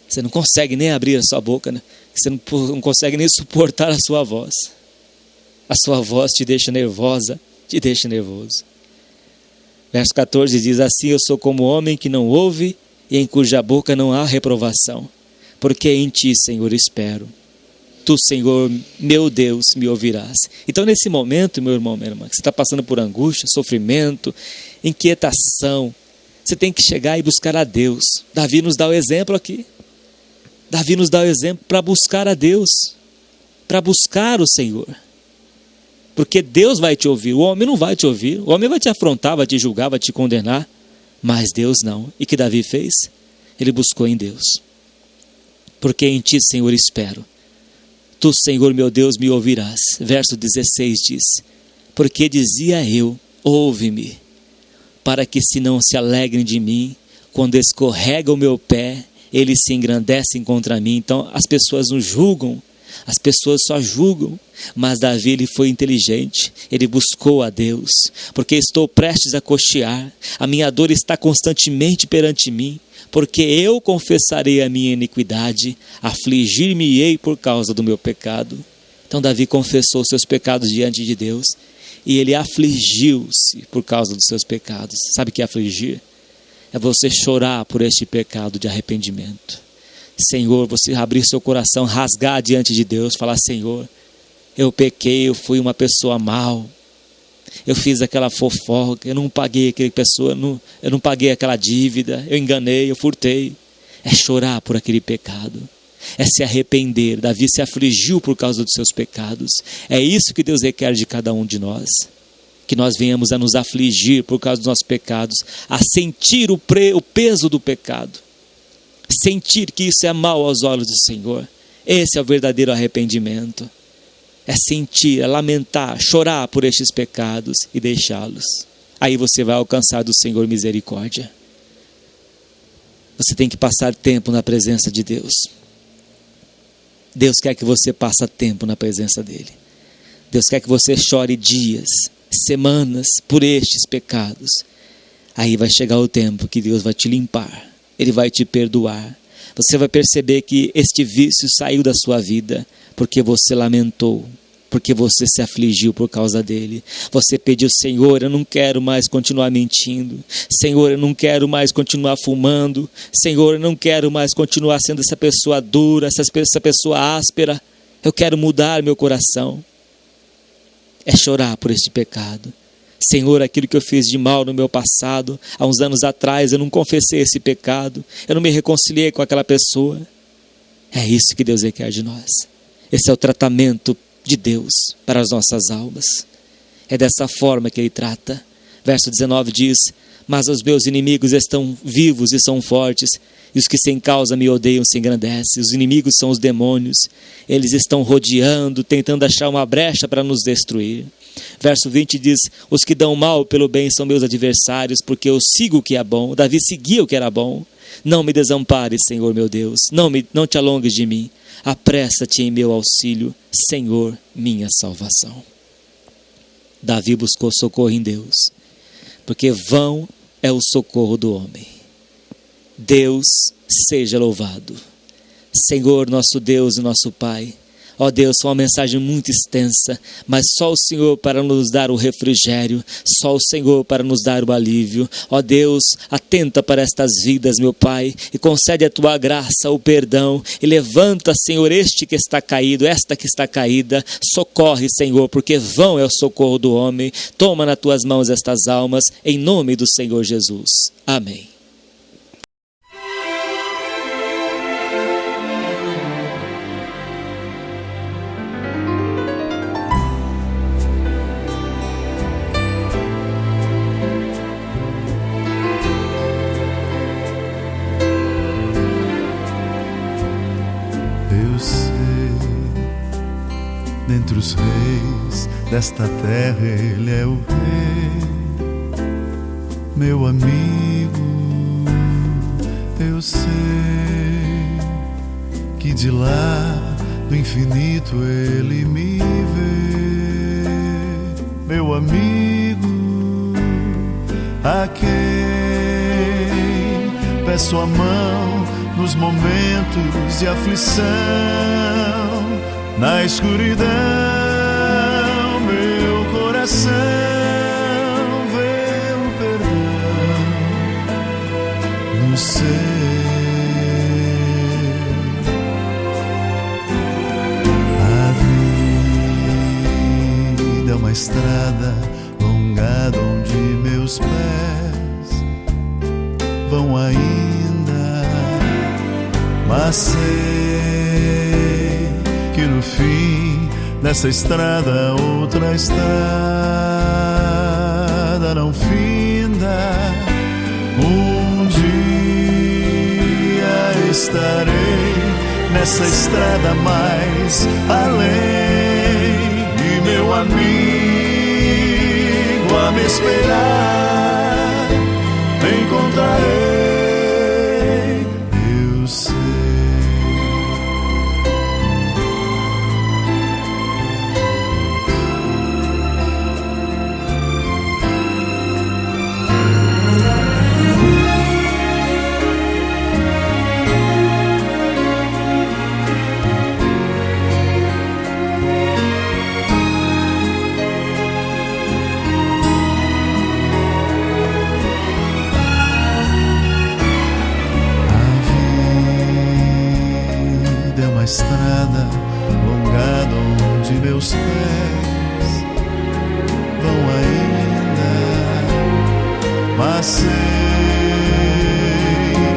Você não consegue nem abrir a sua boca, né? Você não consegue nem suportar a sua voz. A sua voz te deixa nervosa, te deixa nervoso. Verso 14 diz: assim eu sou como homem que não ouve e em cuja boca não há reprovação, porque em ti, Senhor, espero. Tu, Senhor, meu Deus, me ouvirás. Então nesse momento, meu irmão, minha irmã, que você está passando por angústia, sofrimento, inquietação, você tem que chegar e buscar a Deus. Davi nos dá o exemplo aqui. Davi nos dá o exemplo para buscar a Deus, para buscar o Senhor. Porque Deus vai te ouvir, o homem não vai te ouvir, o homem vai te afrontar, vai te julgar, vai te condenar, mas Deus não. E o que Davi fez? Ele buscou em Deus. Porque em ti, Senhor, espero. Tu, Senhor, meu Deus, me ouvirás. Verso 16 diz: porque dizia eu, ouve-me, para que se não se alegrem de mim, quando escorrega o meu pé, eles se engrandecem contra mim. Então as pessoas nos julgam, as pessoas só julgam, mas Davi ele foi inteligente, ele buscou a Deus, porque estou prestes a cochear, a minha dor está constantemente perante mim, porque eu confessarei a minha iniquidade, afligir-me-ei por causa do meu pecado. Então Davi confessou seus pecados diante de Deus, e ele afligiu-se por causa dos seus pecados. Sabe o que é afligir? É você chorar por este pecado de arrependimento. Senhor, você abrir seu coração, rasgar diante de Deus, falar: Senhor, eu pequei, eu fui uma pessoa mal, eu fiz aquela fofoca, eu não paguei aquela pessoa, eu não paguei aquela dívida, eu enganei, eu furtei. É chorar por aquele pecado, é se arrepender. Davi se afligiu por causa dos seus pecados. É isso que Deus requer de cada um de nós. que nós venhamos a nos afligir por causa dos nossos pecados, a sentir o peso do pecado, sentir que isso é mal aos olhos do Senhor. Esse é o verdadeiro arrependimento. É sentir, é lamentar, chorar por estes pecados e deixá-los. Aí você vai alcançar do Senhor misericórdia. Você tem que passar tempo na presença de Deus. Deus quer que você passe tempo na presença dEle. Deus quer que você chore dias, semanas por estes pecados. Aí vai chegar o tempo que Deus vai te limpar. Ele vai te perdoar. Você vai perceber que este vício saiu da sua vida porque você lamentou, porque você se afligiu por causa dele. Você pediu: Senhor, eu não quero mais continuar mentindo. Senhor, eu não quero mais continuar fumando. Senhor, eu não quero mais continuar sendo essa pessoa dura, essa pessoa áspera. Eu quero mudar meu coração. É chorar por este pecado. Senhor, aquilo que eu fiz de mal no meu passado, há uns anos atrás, eu não confessei esse pecado, eu não me reconciliei com aquela pessoa. É isso que Deus requer de nós. Esse é o tratamento de Deus para as nossas almas. É dessa forma que Ele trata. Verso 19 diz: mas os meus inimigos estão vivos e são fortes, e os que sem causa me odeiam se engrandecem. Os inimigos são os demônios. Eles estão rodeando, tentando achar uma brecha para nos destruir. Verso 20 diz: os que dão mal pelo bem são meus adversários, porque eu sigo o que é bom. Davi seguia o que era bom. Não me desampares, Senhor meu Deus, não te alongues de mim. Apressa-te em meu auxílio, Senhor, minha salvação. Davi buscou socorro em Deus, porque vão é o socorro do homem. Deus seja louvado. Senhor, nosso Deus e nosso Pai. Ó Deus, foi uma mensagem muito extensa, mas só o Senhor para nos dar o refrigério, só o Senhor para nos dar o alívio. Ó Deus, atenta para estas vidas, meu Pai, e concede a Tua graça, o perdão, e levanta, Senhor, este que está caído, esta que está caída. Socorre, Senhor, porque vão é o socorro do homem. Toma nas Tuas mãos estas almas, em nome do Senhor Jesus. Amém. Dentre os reis desta terra Ele é o rei, meu amigo. Eu sei que de lá do infinito Ele me vê, meu amigo, a quem peço a mão nos momentos de aflição. Na escuridão, meu coração vê o perdão no céu. A vida é uma estrada longada onde meus pés vão ainda, mas sei que no fim dessa estrada outra estrada não finda. Um dia estarei nessa estrada mais além, e meu amigo a me esperar encontrarei. Eu sei. Estrada longada onde meus pés vão ainda, mas sei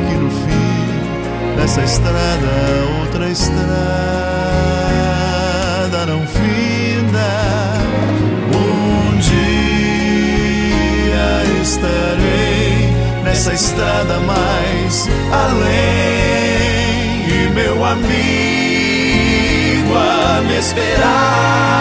que no fim dessa estrada outra estrada não finda. Um dia nessa estrada mais além. E meu amigo a me esperar